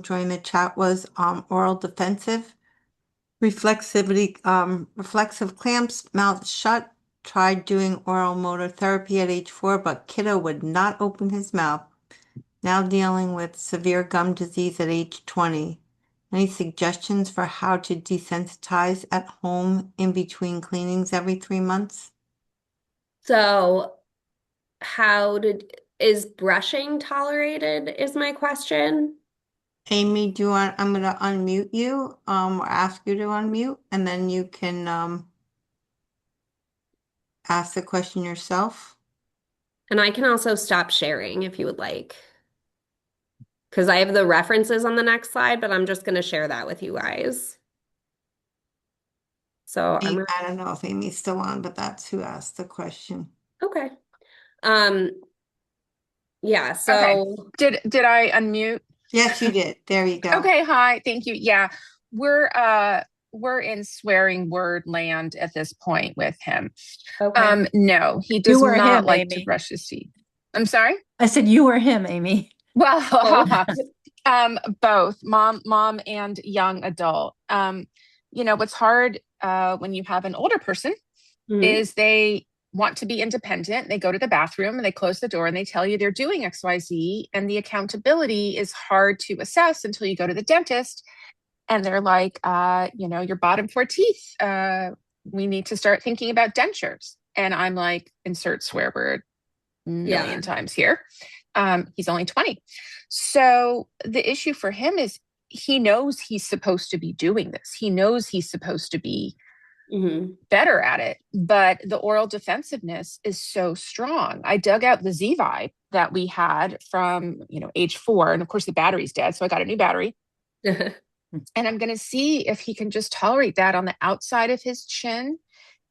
joined the chat was oral defensive reflexivity, reflexive clamps, mouth shut. Tried doing oral motor therapy at age 4, but kiddo would not open his mouth. Now dealing with severe gum disease at age 20. Any suggestions for how to desensitize at home in between cleanings every 3 months? So is brushing tolerated is my question. Amy, I'm going to unmute you, or ask you to unmute, and then you can ask the question yourself. And I can also stop sharing if you would like, because I have the references on the next slide, but I'm just going to share that with you guys. So I don't know if Amy's still on, but that's who asked the question. Okay. Yeah, Okay. so Did I unmute? Yes, you did. There you go. Okay, hi, thank you. Yeah, we're in swearing word land at this point with him. okay. No, he does You were not him, like to Amy. brush his teeth. I'm sorry? I said you were him, Amy. Well, both mom and young adult. What's hard when you have an older person Mhm. is they want to be independent. They go to the bathroom and they close the door and they tell you they're doing XYZ. And the accountability is hard to assess until you go to the dentist and they're like, your bottom 4 teeth, we need to start thinking about dentures. And I'm like, insert swear word million times here. He's only 20. So the issue for him is he knows he's supposed to be doing this. He knows he's supposed to be better at it, but the oral defensiveness is so strong. I dug out the Z-Vibe that we had from, age 4. And of course the battery's dead. So I got a new battery and I'm going to see if he can just tolerate that on the outside of his chin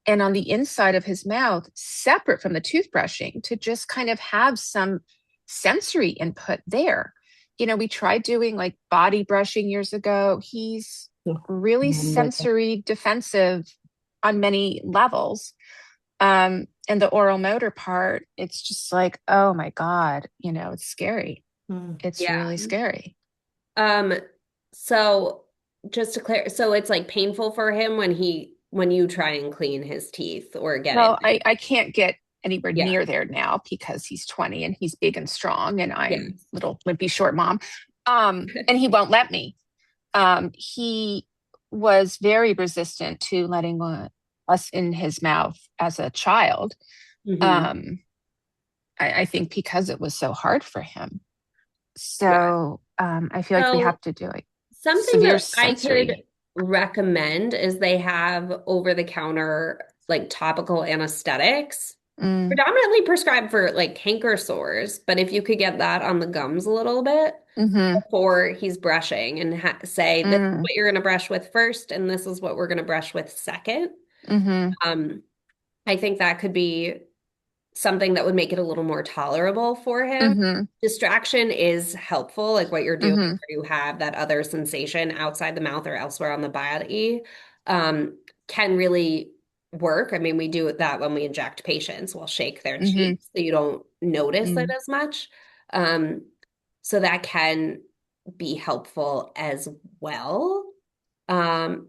and on the inside of his mouth, separate from the toothbrushing, to just kind of have some sensory input there. We tried doing like body brushing years ago. He's really sensory defensive on many levels. And the oral motor part, it's just like, oh my God, it's scary. It's really scary. So just to clear, so it's like painful for him when you try and clean his teeth or get Well, it. I can't get anywhere near there now because he's 20 and he's big and strong and I'm little wimpy short mom. And he won't let me. He was very resistant to letting us in his mouth as a child. I think because it was so hard for him. So I feel like we have to do it. Something that I could recommend is they have over-the-counter like topical anesthetics Mm, Predominantly prescribed for like canker sores, but if you could get that on the gums a little bit mm-hmm, before he's brushing and say, this is mm, what you're going to brush with first, and this is what we're going to brush with second. mm-hmm, Um, I think that could be something that would make it a little more tolerable for him. mm-hmm, Distraction is helpful, like what you're doing, mm-hmm. where you have that other sensation outside the mouth or elsewhere on the body, can really work. I mean, we do that when we inject patients. We'll shake their Mm-hmm. cheeks so you don't notice it Mm, as much. Um, so that can be helpful as well. Um,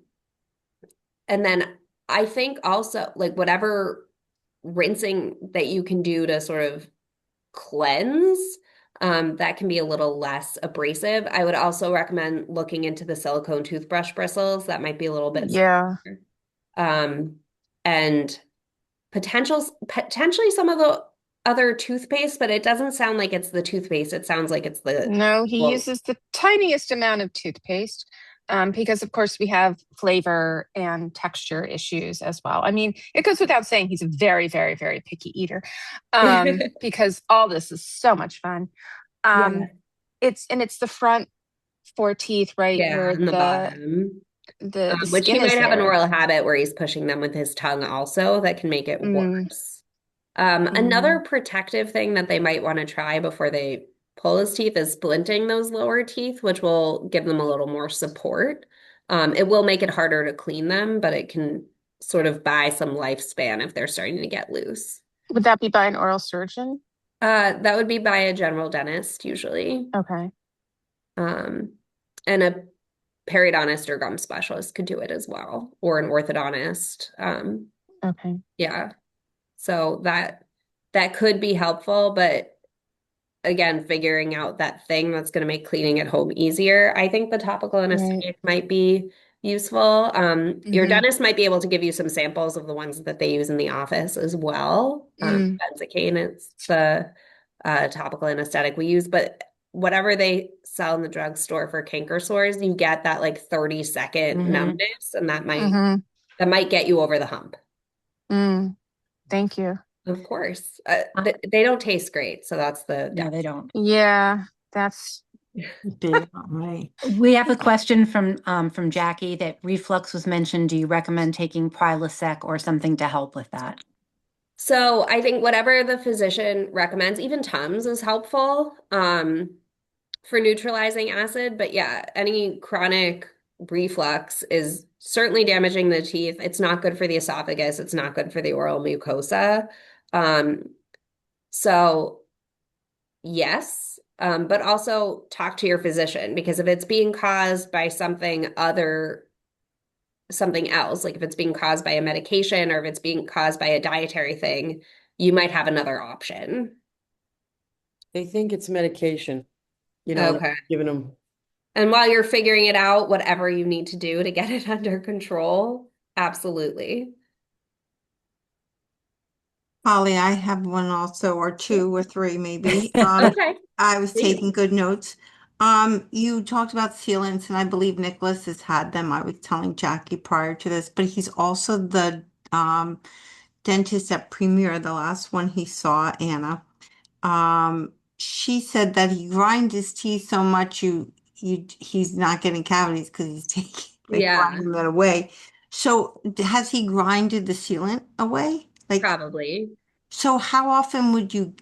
and then I think also like whatever rinsing that you can do to sort of cleanse, that can be a little less abrasive. I would also recommend looking into the silicone toothbrush bristles. That might be a little bit yeah. softer. And potentially some of the other toothpaste, but it doesn't sound like it's the toothpaste. It sounds like it's the, No, he well, uses the tiniest amount of toothpaste, because, of course, we have flavor and texture issues as well. I mean, it goes without saying he's a very, very, very picky eater, because all this is so much fun. Um, yeah, it's the front four teeth, right, yeah, where on the bottom. the Which he skin might is have an there. oral habit where he's pushing them with his tongue also that can make it Mm, worse. Another mm. protective thing that they might want to try before they pull his teeth is splinting those lower teeth, which will give them a little more support. It will make it harder to clean them, but it can sort of buy some lifespan if they're starting to get loose. Would that be by an oral surgeon? That would be by a general dentist usually. Okay. Um, and a periodontist or gum specialist could do it as well, or an orthodontist. Okay. Yeah. So that could be helpful, but again, figuring out that thing that's going to make cleaning at home easier. I think the topical Right. anesthetic might be useful. Your Mm-hmm. dentist might be able to give you some samples of the ones that they use in the office as well. Mm, Benzocaine is the topical anesthetic we use, but whatever they sell in the drugstore for canker sores, you get that like 30-second Hmm. numbness, and that might mm-hmm. that might get you over the hump. Mm, thank you. Of course. They don't taste great, so that's the No, they downside. don't. Yeah, that's Big, right. We have a question from Jackie that reflux was mentioned. Do you recommend taking Prilosec or something to help with that? So I think whatever the physician recommends, even Tums is helpful for neutralizing acid. But yeah, any chronic reflux is certainly damaging the teeth. It's not good for the esophagus. It's not good for the oral mucosa. Um, so yes, but also talk to your physician because if it's being caused by something else, like if it's being caused by a medication or if it's being caused by a dietary thing, you might have another option. They think it's medication, Okay. giving them. And while you're figuring it out, whatever you need to do to get it under control, absolutely. Holly, I have one also, or two or three maybe. Okay. I was Please. taking good notes. You talked about sealants, and I believe Nicholas has had them. I was telling Jackie prior to this, but he's also the dentist at Premier, the last one he saw, Anna. She said that he grinds his teeth so much he's not getting cavities because he's taking like Yeah, grinding that away. So has he grinded the sealant away? Like, probably. so how often would do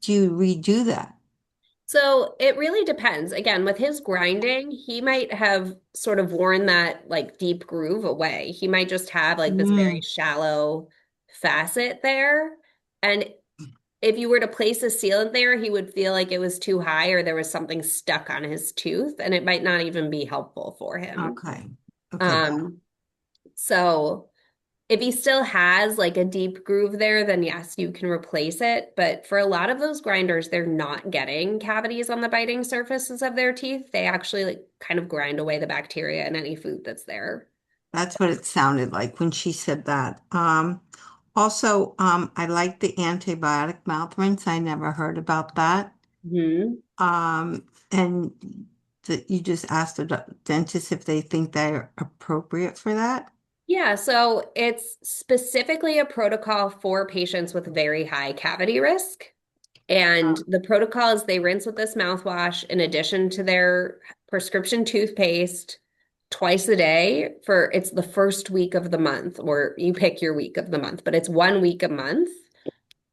you redo that? So it really depends. Again, with his grinding, he might have sort of worn that like deep groove away. He might just have like this very Mm, shallow facet there. And if you were to place a sealant there, he would feel like it was too high or there was something stuck on his tooth, and it might not even be helpful for him. okay. Okay. Um, so if he still has like a deep groove there, then yes, you can replace it. But for a lot of those grinders, they're not getting cavities on the biting surfaces of their teeth. They actually like kind of grind away the bacteria in any food that's there. That's what it sounded like when she said that. Also, I like the antibiotic mouth rinse. I never heard about that. Hmm. And you just asked the dentist if they think they're appropriate for that. Yeah, so it's specifically a protocol for patients with very high cavity risk. And the protocol is they rinse with this mouthwash in addition to their prescription toothpaste twice a day for it's the first week of the month, or you pick your week of the month, but it's 1 week a month.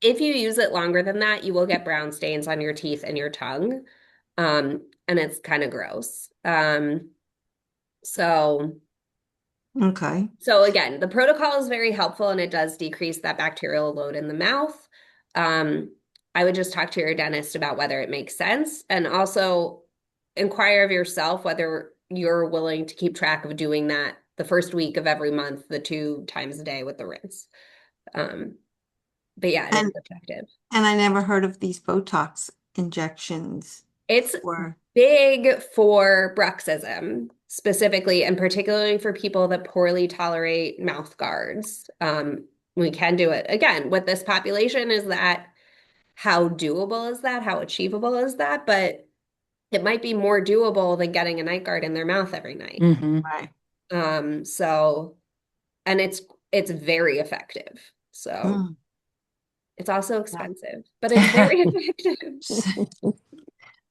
If you use it longer than that, you will get brown stains on your teeth and your tongue. And it's kind of gross. So Okay. So again, the protocol is very helpful and it does decrease that bacterial load in the mouth. Um, I would just talk to your dentist about whether it makes sense and also inquire of yourself whether you're willing to keep track of doing that the first week of every month, the 2 times a day with the rinse. Um, but yeah, it is And effective. and I never heard of these Botox injections It's for. big for bruxism specifically, and particularly for people that poorly tolerate mouth guards. We can do it. Again, with this population, is that how doable is that? How achievable is that? But it might be more doable than getting a night guard in their mouth every night. Hmm. Right. So, and it's very effective. So Mm, it's also yeah. expensive, but it's very effective.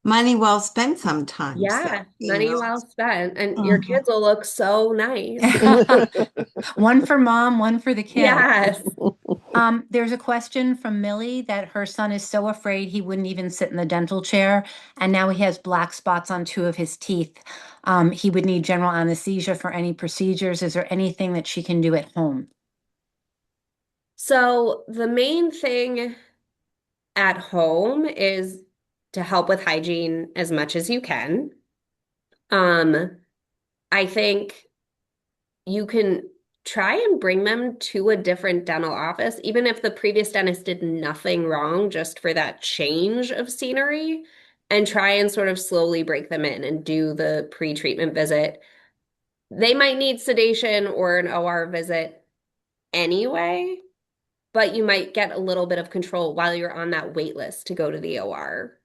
Money well spent sometimes, though, Yeah, money well spent, and your Mhm. kids will look so nice. One for mom, one for the kid. Yes. There's a question from Millie that her son is so afraid he wouldn't even sit in the dental chair, and now he has black spots on two of his teeth. He would need general anesthesia for any procedures. Is there anything that she can do at home? So the main thing at home is to help with hygiene as much as you can. Um, I think you can try and bring them to a different dental office, even if the previous dentist did nothing wrong, just for that change of scenery, and try and sort of slowly break them in and do the pre-treatment visit. They might need sedation or an OR visit anyway, but you might get a little bit of control while you're on that wait list to go to the OR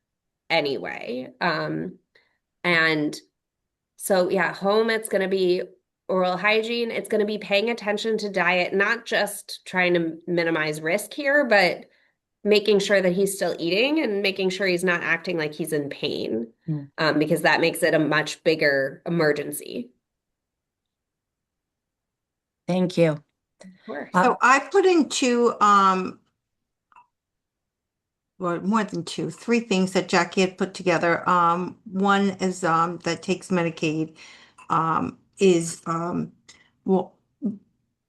anyway. And so, yeah, home, it's going to be oral hygiene. It's going to be paying attention to diet, not just trying to minimize risk here, but making sure that he's still eating and making sure he's not acting like he's in pain, Mm. because that makes it a much bigger emergency. Thank you. Of course. So I put in two, well, more than two, three things that Jackie had put together. One is that takes Medicaid, is well,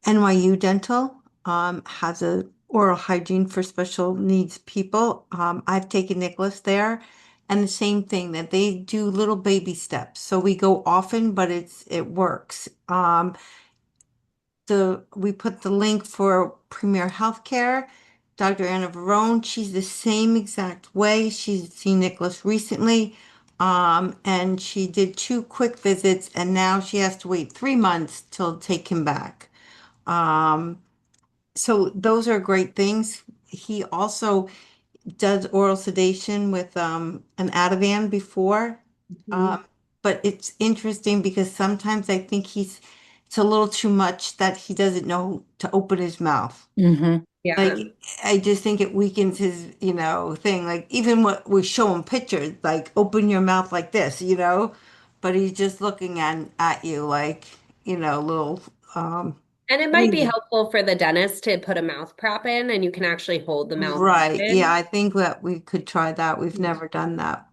NYU Dental has a oral hygiene for special needs people. I've taken Nicholas there, and the same thing that they do little baby steps. So we go often, but it works. We put the link for Premier Healthcare. Dr. Anna Varone, she's the same exact way. She's seen Nicholas recently, and she did 2 quick visits, and now she has to wait 3 months till take him back. So those are great things. He also does oral sedation with an Ativan before. Mhm. Um, but it's interesting because sometimes I think it's a little too much that he doesn't know to open his mouth. Hmm. Yeah. Like, I just think it weakens his, thing. Like, even what we show him pictures, like, open your mouth like this. But he's just looking at you like, little And it might be baby. helpful for the dentist to put a mouth prop in and you can actually hold the mouth Right. Yeah, open. I think that we could try that. We've never done that.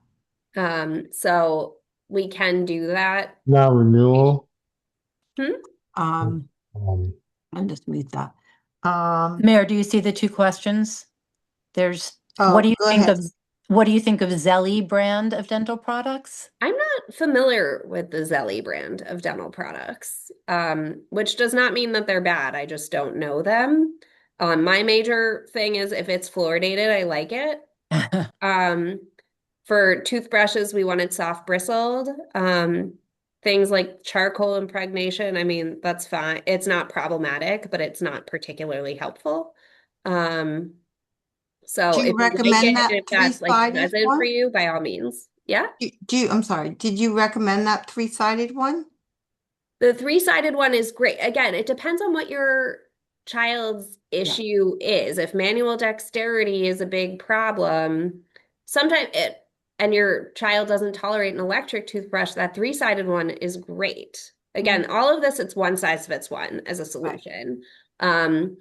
So we can do that. Not renewal. Hmm? Um, Um, and just mute that. Um, Mayor, do you see the two questions? There's, what do oh, you go think ahead. of, what do you think of Zelly brand of dental products? I'm not familiar with the Zelly brand of dental products, which does not mean that they're bad. I just don't know them. My major thing is if it's fluoridated, I like it. Um, for toothbrushes, we wanted soft bristled. Things like charcoal impregnation, I mean, that's fine. It's not problematic, but it's not particularly helpful. Um, so Do you if you like recommend it, and that if that's like three-sided resin for one? you, by all means. Yeah. I'm sorry, did you recommend that three-sided one? The three-sided one is great. Again, it depends on what your child's Yeah. issue is. If manual dexterity is a big problem, sometimes it, and your child doesn't tolerate an electric toothbrush, that three-sided one is great. Again, all of this, it's one size fits one as a Right. solution. Um,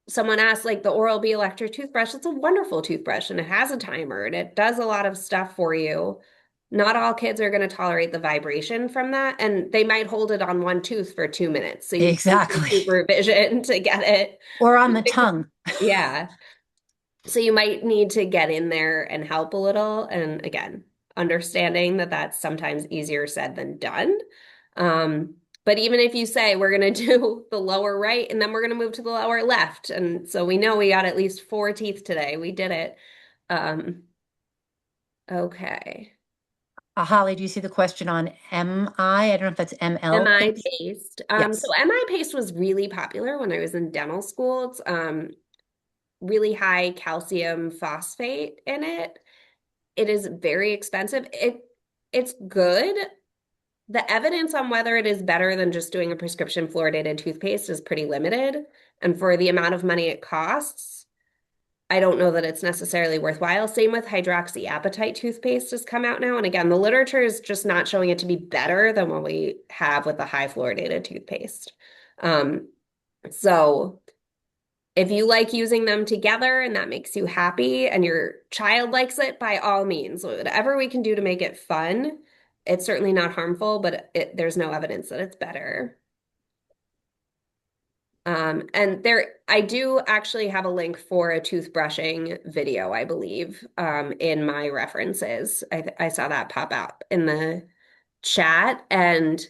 Someone asked, like the Oral-B electric toothbrush, it's a wonderful toothbrush and it has a timer and it does a lot of stuff for you. Not all kids are going to tolerate the vibration from that, and they might hold it on one tooth for 2 minutes. So you need some Exactly. supervision to get it. Or on the tongue. Yeah. So you might need to get in there and help a little. And again, understanding that that's sometimes easier said than done. But even if you say we're going to do the lower right and then we're going to move to the lower left, and so we know we got at least 4 teeth today, we did it. Okay. Holly, do you see the question on MI? I don't know if that's ML MI paste. paste. So Yes. MI paste was really popular when I was in dental school. It's really high calcium phosphate in it. It is very expensive. It's good. The evidence on whether it is better than just doing a prescription fluoridated toothpaste is pretty limited. And for the amount of money it costs, I don't know that it's necessarily worthwhile. Same with hydroxyapatite toothpaste has come out now. And again, the literature is just not showing it to be better than what we have with the high fluoridated toothpaste. Um, so if you like using them together and that makes you happy and your child likes it, by all means, whatever we can do to make it fun. It's certainly not harmful, but there's no evidence that it's better. And I do actually have a link for a toothbrushing video, I believe, in my references. I saw that pop up in the chat. And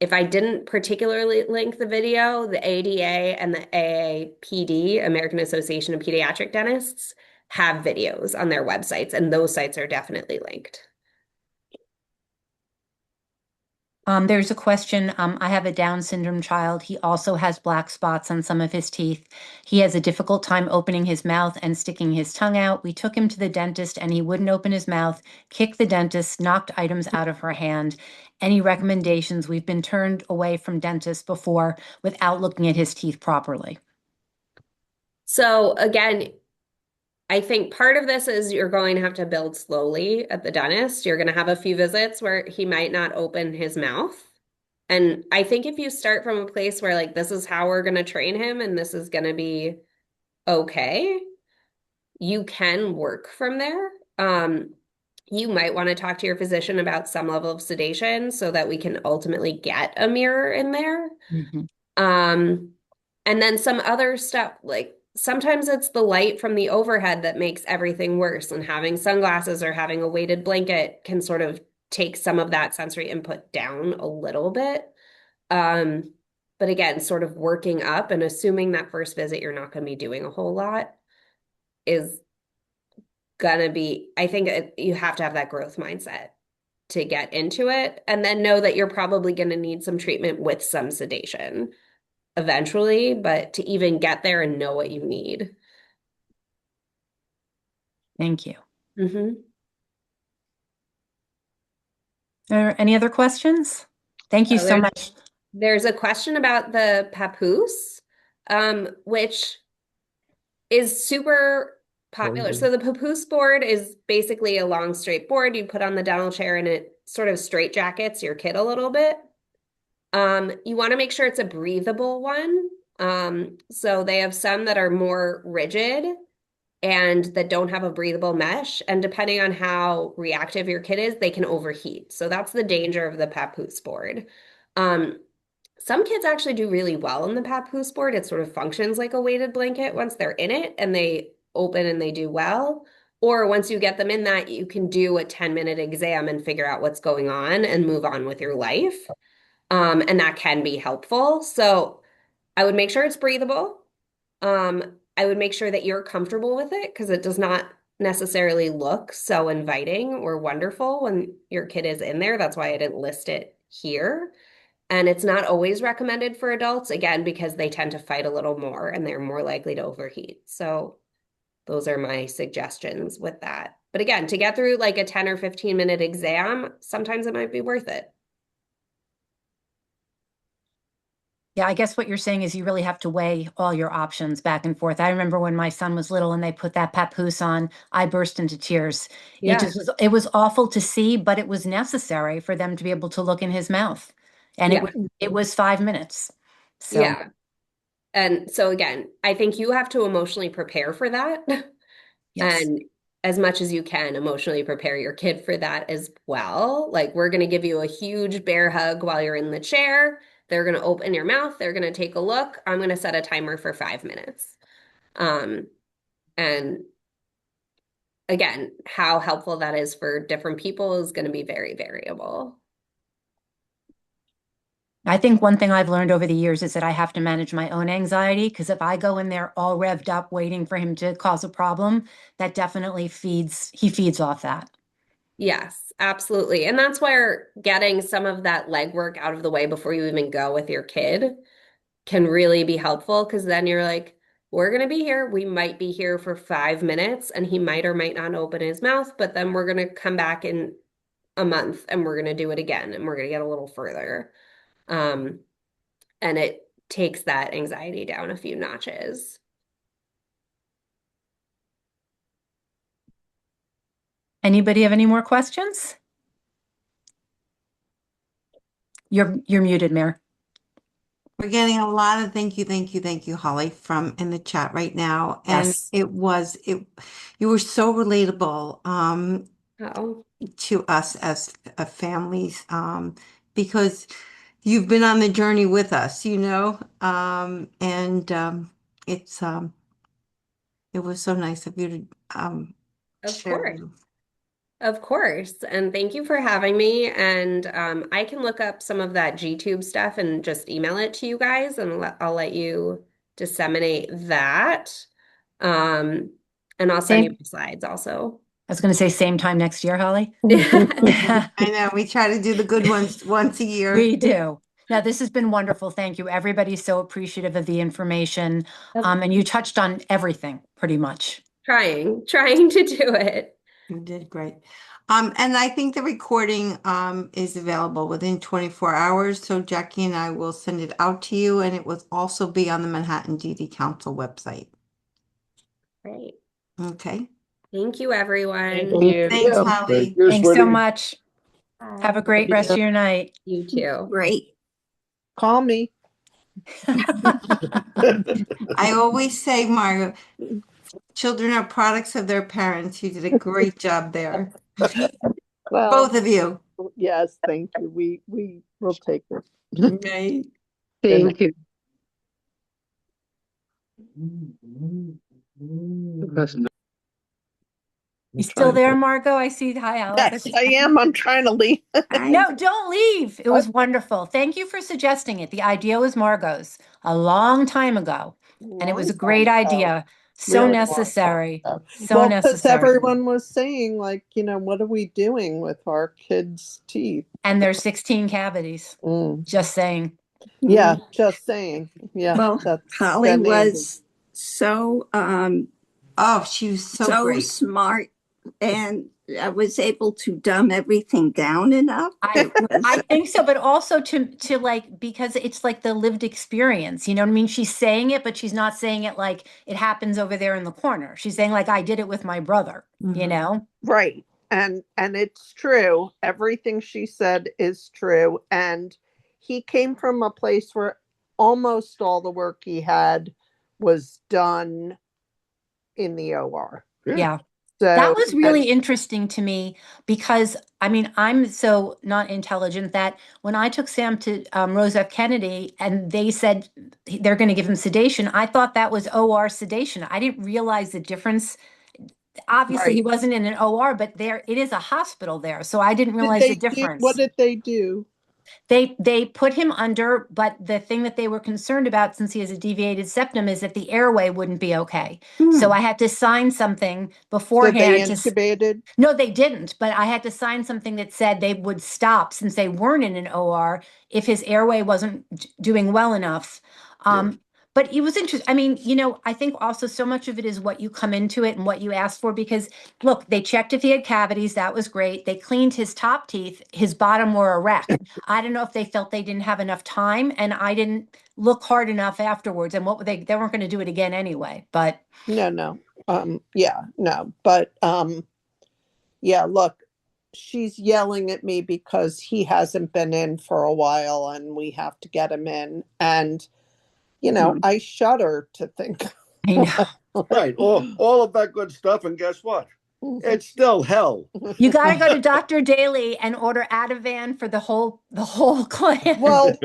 if I didn't particularly link the video, the ADA and the AAPD, American Association of Pediatric Dentists, have videos on their websites, and those sites are definitely linked. There's a question. I have a Down syndrome child. He also has black spots on some of his teeth. He has a difficult time opening his mouth and sticking his tongue out. We took him to the dentist and he wouldn't open his mouth, kicked the dentist, knocked items out of her hand. Any recommendations? We've been turned away from dentists before without looking at his teeth properly. So again, I think part of this is you're going to have to build slowly at the dentist. You're going to have a few visits where he might not open his mouth. And I think if you start from a place where like this is how we're going to train him and this is going to be okay, you can work from there. You might want to talk to your physician about some level of sedation so that we can ultimately get a mirror in there. Mhm. And then some other stuff, like sometimes it's the light from the overhead that makes everything worse, and having sunglasses or having a weighted blanket can sort of take some of that sensory input down a little bit. But again, sort of working up and assuming that first visit you're not going to be doing a whole lot is gonna be, I think you have to have that growth mindset to get into it, and then know that you're probably going to need some treatment with some sedation eventually, but to even get there and know what you need. Thank you. Mm-hmm. Any other questions? Thank you So so much. there's a question about the papoose, which is super popular. So the papoose board is basically a long straight board you put on the dental chair, and it sort of straight jackets your kid a little bit. You want to make sure it's a breathable one. So they have some that are more rigid and that don't have a breathable mesh. And depending on how reactive your kid is, they can overheat. So that's the danger of the papoose board. Um, some kids actually do really well in the papoose board. It sort of functions like a weighted blanket once they're in it and they open and they do well. Or once you get them in that, you can do a 10-minute exam and figure out what's going on and move on with your life. And that can be helpful. So I would make sure it's breathable. I would make sure that you're comfortable with it because it does not necessarily look so inviting or wonderful when your kid is in there. That's why I didn't list it here. And it's not always recommended for adults, again, because they tend to fight a little more and they're more likely to overheat. So those are my suggestions with that. But again, to get through like a 10 or 15-minute exam, sometimes it might be worth it. Yeah, I guess what you're saying is you really have to weigh all your options back and forth. I remember when my son was little and they put that papoose on, I burst into tears. Yeah. It was awful to see, but it was necessary for them to be able to look in his mouth. And Yeah. it was 5 minutes. So, Yeah. And so again, I think you have to emotionally prepare for that. yes. And as much as you can, emotionally prepare your kid for that as well. Like, we're going to give you a huge bear hug while you're in the chair. They're going to open your mouth. They're going to take a look. I'm going to set a timer for 5 minutes. Um, and again, how helpful that is for different people is going to be very variable. I think one thing I've learned over the years is that I have to manage my own anxiety because if I go in there all revved up waiting for him to cause a problem, that definitely he feeds off that. Yes, absolutely. And that's where getting some of that legwork out of the way before you even go with your kid can really be helpful because then you're like, we're going to be here. We might be here for 5 minutes and he might or might not open his mouth, but then we're going to come back in a month and we're going to do it again and we're going to get a little further. Um, and it takes that anxiety down a few notches. Anybody have any more questions? You're muted, Mayor. We're getting a lot of thank you, Holly, from in the chat right now. And Yes. you were so relatable Oh, to us as families because you've been on the journey with us, and it's it was so nice of you to of share. course. Of course. And thank you for having me. And I can look up some of that GTube stuff and just email it to you guys, and I'll let you disseminate that. Um, and I'll send you Same. my slides also. I was going to say same time next year, Holly. I know we try to do the good ones once a year. We do. Now, this has been wonderful. Thank you. Everybody's so appreciative of the information. Of And you touched on everything pretty much. trying to do it. You did great. And I think the recording is available within 24 hours. So Jackie and I will send it out to you, and it will also be on the Manhattan DD Council website. Great. Okay. Thank you, everyone. Thank you. Thanks, Thank Holly. you, Thanks so sweetie. much. Have a Bye. great rest of your night. You too. Great. Call me. I always say, Margo, children are products of their parents. You did a great job there. Well, Both of you. yes, thank you. We will take it. Right. Thank you. You still there, Margot? I see. Hi, Alex. Yes, I am. I'm trying to leave. No, don't leave. It was wonderful. Thank you for suggesting it. The idea was Margot's a long time ago, and it was a great idea. So Really necessary. So Well, because necessary. everyone was saying, like, what are we doing with our kids' teeth? And there's 16 cavities. Mm. Just saying. Yeah, just saying. Yeah, Well, that's Holly that was so Oh, she was so so great. smart, and I was able to dumb everything down enough. I think so, but also to like because it's like the lived experience. You know what I mean? She's saying it, but she's not saying it like it happens over there in the corner. She's saying like I did it with my brother, you know? Right. And it's true. Everything she said is true. And he came from a place where almost all the work he had was done in the OR. Yeah. So That was really interesting to me because I mean, I'm so not intelligent that when I took Sam to Rose F. Kennedy and they said they're going to give him sedation, I thought that was OR sedation. I didn't realize the difference. Obviously, he right. wasn't in an OR, but there it is a hospital there. So I didn't Did realize they the do, difference. what did they do? They put him under, but the thing that they were concerned about since he has a deviated septum is that the airway wouldn't be okay. So I had to sign something So they beforehand to intubated? no, they didn't, but I had to sign something that said they would stop since they weren't in an OR if his airway wasn't doing well enough. But it was interesting. I mean, I think also so much of it is what you come into it and what you ask for, because look, they checked if he had cavities. That was great. They cleaned his top teeth. His bottom were a wreck. I don't know if they felt they didn't have enough time, and I didn't look hard enough afterwards. And what were they weren't going to do it again anyway, but No. Yeah, no. But yeah, look, she's yelling at me because he hasn't been in for a while and we have to get him in. And, I shudder to think. I know. Right. All of that good stuff. And guess what? It's still hell. You got to go to Dr. Daly and order Ativan for the whole clan. Well,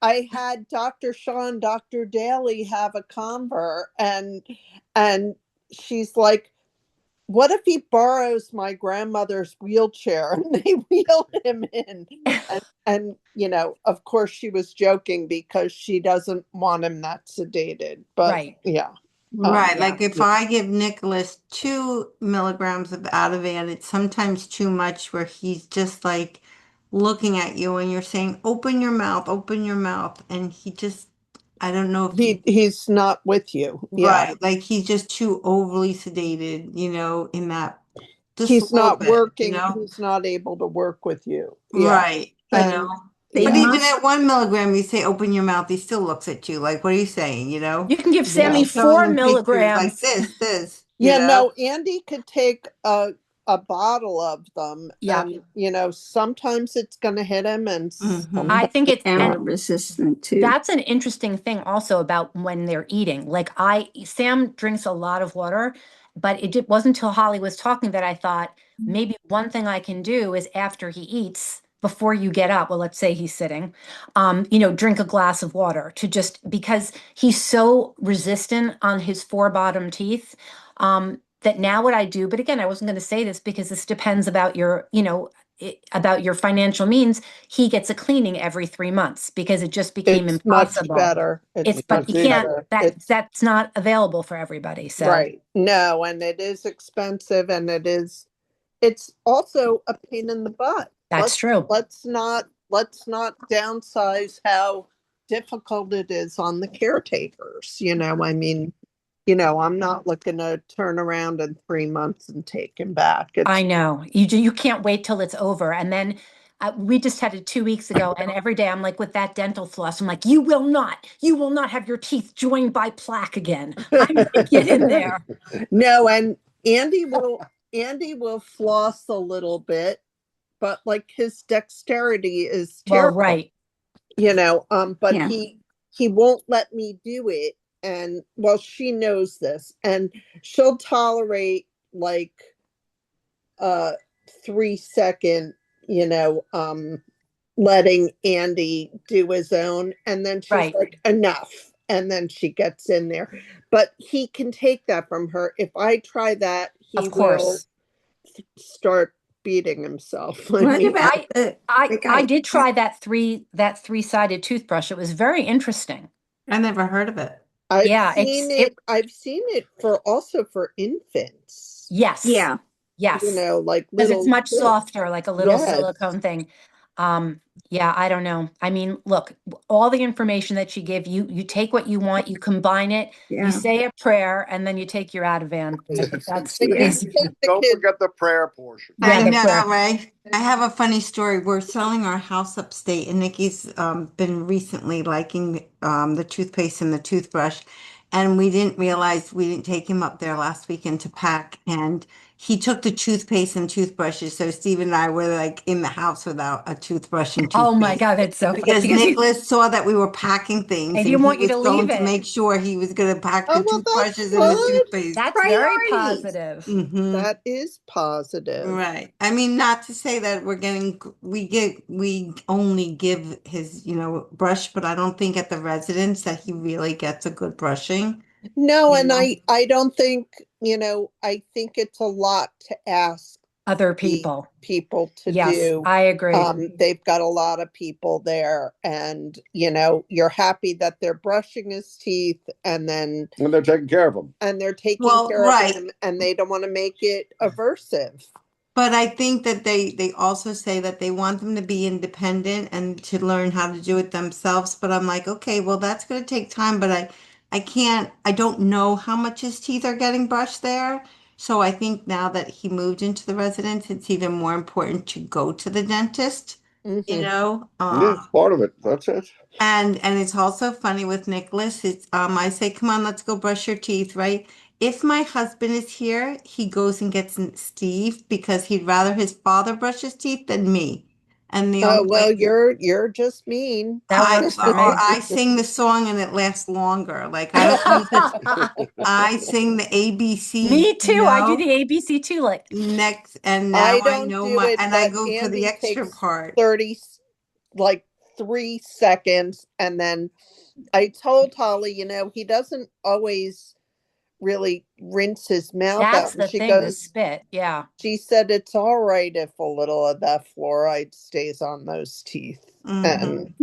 I had Dr. Shaw, Dr. Daly have a conver, and she's like, what if he borrows my grandmother's wheelchair and they wheel him in? And of course she was joking because she doesn't want him that sedated. But Right. yeah. Right. Yeah. Like if I give Nicholas 2 milligrams of Ativan, it's sometimes too much where he's just like looking at you and you're saying, open your mouth, open your mouth. And he just, I don't know if He's not with you. Yeah. right. Like he's just too overly sedated, in that just a He's little not bit, working. He's not able to work with you. Yeah. Right. And They But even must- at 1 milligram, you say, open your mouth, he still looks at you. Like, what are you saying? You can give Sammy He's showing 4 him pictures like milligrams. this. yeah, no, Andy could take a bottle of them. Yeah. And, sometimes it's going to hit him and I think it's Camera resistant too. that's an interesting thing also about when they're eating. Like Sam drinks a lot of water, but it wasn't until Holly was talking that I thought maybe one thing I can do is after he eats, before you get up, well, let's say he's sitting, drink a glass of water to just because he's so resistant on his 4 bottom teeth. That now what I do, but again, I wasn't going to say this because this depends about about your financial means. He gets a cleaning every 3 months because it just became it's much impossible. better. But you can't, that's not available for everybody. So Right. No, and it is expensive and it's also a pain in the butt. That's true. Let's not downsize how difficult it is on the caretakers. I mean, I'm not looking to turn around in 3 months and take him back. I know you can't wait till it's over. And then we just had it 2 weeks ago, and every day I'm like, with that dental floss, I'm like, you will not have your teeth joined by plaque again. I'm gonna get in there. No, and Andy will floss a little bit, but like his dexterity is terrible. Well, right. But Yeah. he won't let me do it. And well, she knows this, and she'll tolerate like 3-second, letting Andy do his own, and then she's Right. like, enough. And then she gets in there. But he can take that from her. If I try that, he Of course. will start beating himself. What about the I did try that 3-sided toothbrush. It was very interesting. I never heard of it. I've seen it also for infants. Yes. Yeah. Yes. Like because it's much kids. softer, like a little Yes. silicone thing. Yeah, I don't know. I mean, look, all the information that she gave you, you take what you want, you combine it, Yeah. you say a prayer, and then you take your Ativan. That's Don't forget the prayer portion. Yeah, I the know, prayer. right? I have a funny story. We're selling our house upstate, and Nikki's been recently liking the toothpaste and the toothbrush. And we didn't realize we didn't take him up there last weekend to pack. And he took the toothpaste and toothbrushes. So Steve and I were like in the house without a toothbrush and Oh my toothpaste. God, that's so funny. Because Nicholas saw that we were packing things, And and he he didn't want you was to going leave to it. make sure he was going to pack Oh, the well, that's toothbrushes and the good. toothpaste. That's very Priorities. positive. Mhm. That is positive. Right. I mean, not to say that we only give his, brush, but I don't think at the residence that he really gets a good brushing. No, You and know? I don't think, I think it's a lot to ask Other the people. people to Yes, do. I agree. They've got a lot of people there, and you're happy that they're brushing his teeth and then And they're taking care of them. and they're taking Well, care right. of him, and they don't want to make it aversive. But I think that they also say that they want them to be independent and to learn how to do it themselves. But I'm like, okay, well, that's going to take time. But I can't, I don't know how much his teeth are getting brushed there. So I think now that he moved into the residence, it's even more important to go to the dentist, you Mhm. know? Yeah, part of it. That's it. And it's also funny with Nicholas. It's I say, come on, let's go brush your teeth, right? If my husband is here, he goes and gets Steve because he'd rather his father brush his teeth than me. And the Oh, only well, way you're just mean. That works for or me. I sing the song and it lasts longer. Like I don't use it. I sing the ABC, Me too. I do the ABC too. Like, next, and now I I don't know do my, it, and I but go for the Andy extra takes part. 30, like 3 seconds. And then I told Holly, he doesn't always really rinse his mouth that's out. And the she thing, the goes, spit. Yeah. she said it's all right if a little of that fluoride stays on those teeth. Mhm. And,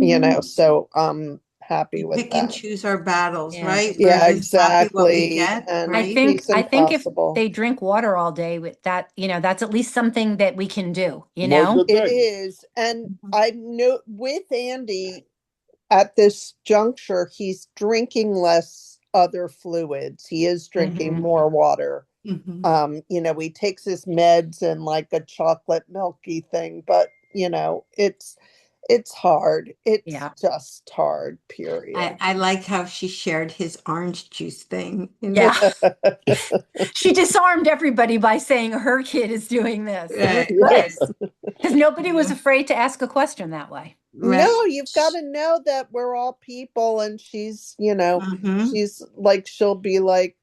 so I'm happy We with pick and that. choose our battles, Yeah. right? We're Yeah, just happy what we exactly. get, And I right? think he's I think if impossible. they drink water all day with that, that's at least something that we can do, Most good It thing. is. And I know with Andy at this juncture, he's drinking less other fluids. He is drinking Mhm. more water. Mhm. He takes his meds and like a chocolate milky thing, but it's hard. It's Yeah. just hard, period. I like how she shared his orange juice thing. Yeah. She disarmed everybody by saying her kid is doing this. It was Right, good right. because nobody was Yeah. afraid to ask a question that way. Right. No, you've got to know that we're all people, and Mhm. she's like, she'll be like,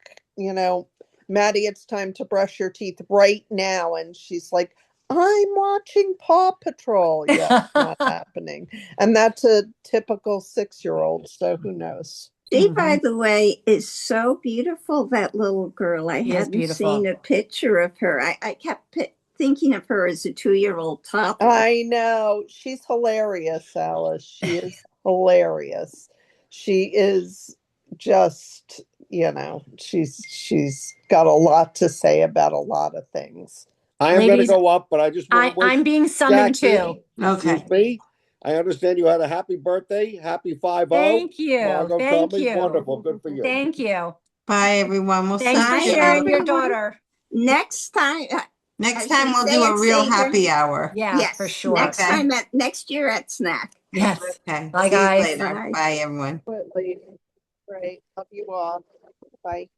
Maddie, it's time to brush your teeth right now. And she's like, I'm watching Paw Patrol. Yeah, not happening. And that's a typical 6-year-old. So who knows? She, by Mhm. the way, is so beautiful, that little girl. I She is hadn't seen beautiful. a picture of her. I kept thinking of her as a 2-year-old toddler. I know. She's hilarious, Alice. She is hilarious. She is just, she's got a lot to say about a lot of things. I am going to Ladies, go up, but I just want to I'm wish being summoned too. Jackie, Okay. excuse me. I understand you had a happy birthday. Happy 50. Thank you. Margot, tell Thank me. you. Wonderful. Good for you. Thank you. Bye, everyone. We'll Thanks see for Bye, you. sharing your everyone. daughter. Next time, Next I time should we'll say do a it, real Saber. happy hour. Yeah, for Yes, sure. next Okay. time next year at Snack. Yes. Okay. Bye, See you guys. later. Bye. Bye, everyone. Right. Love you all. Bye.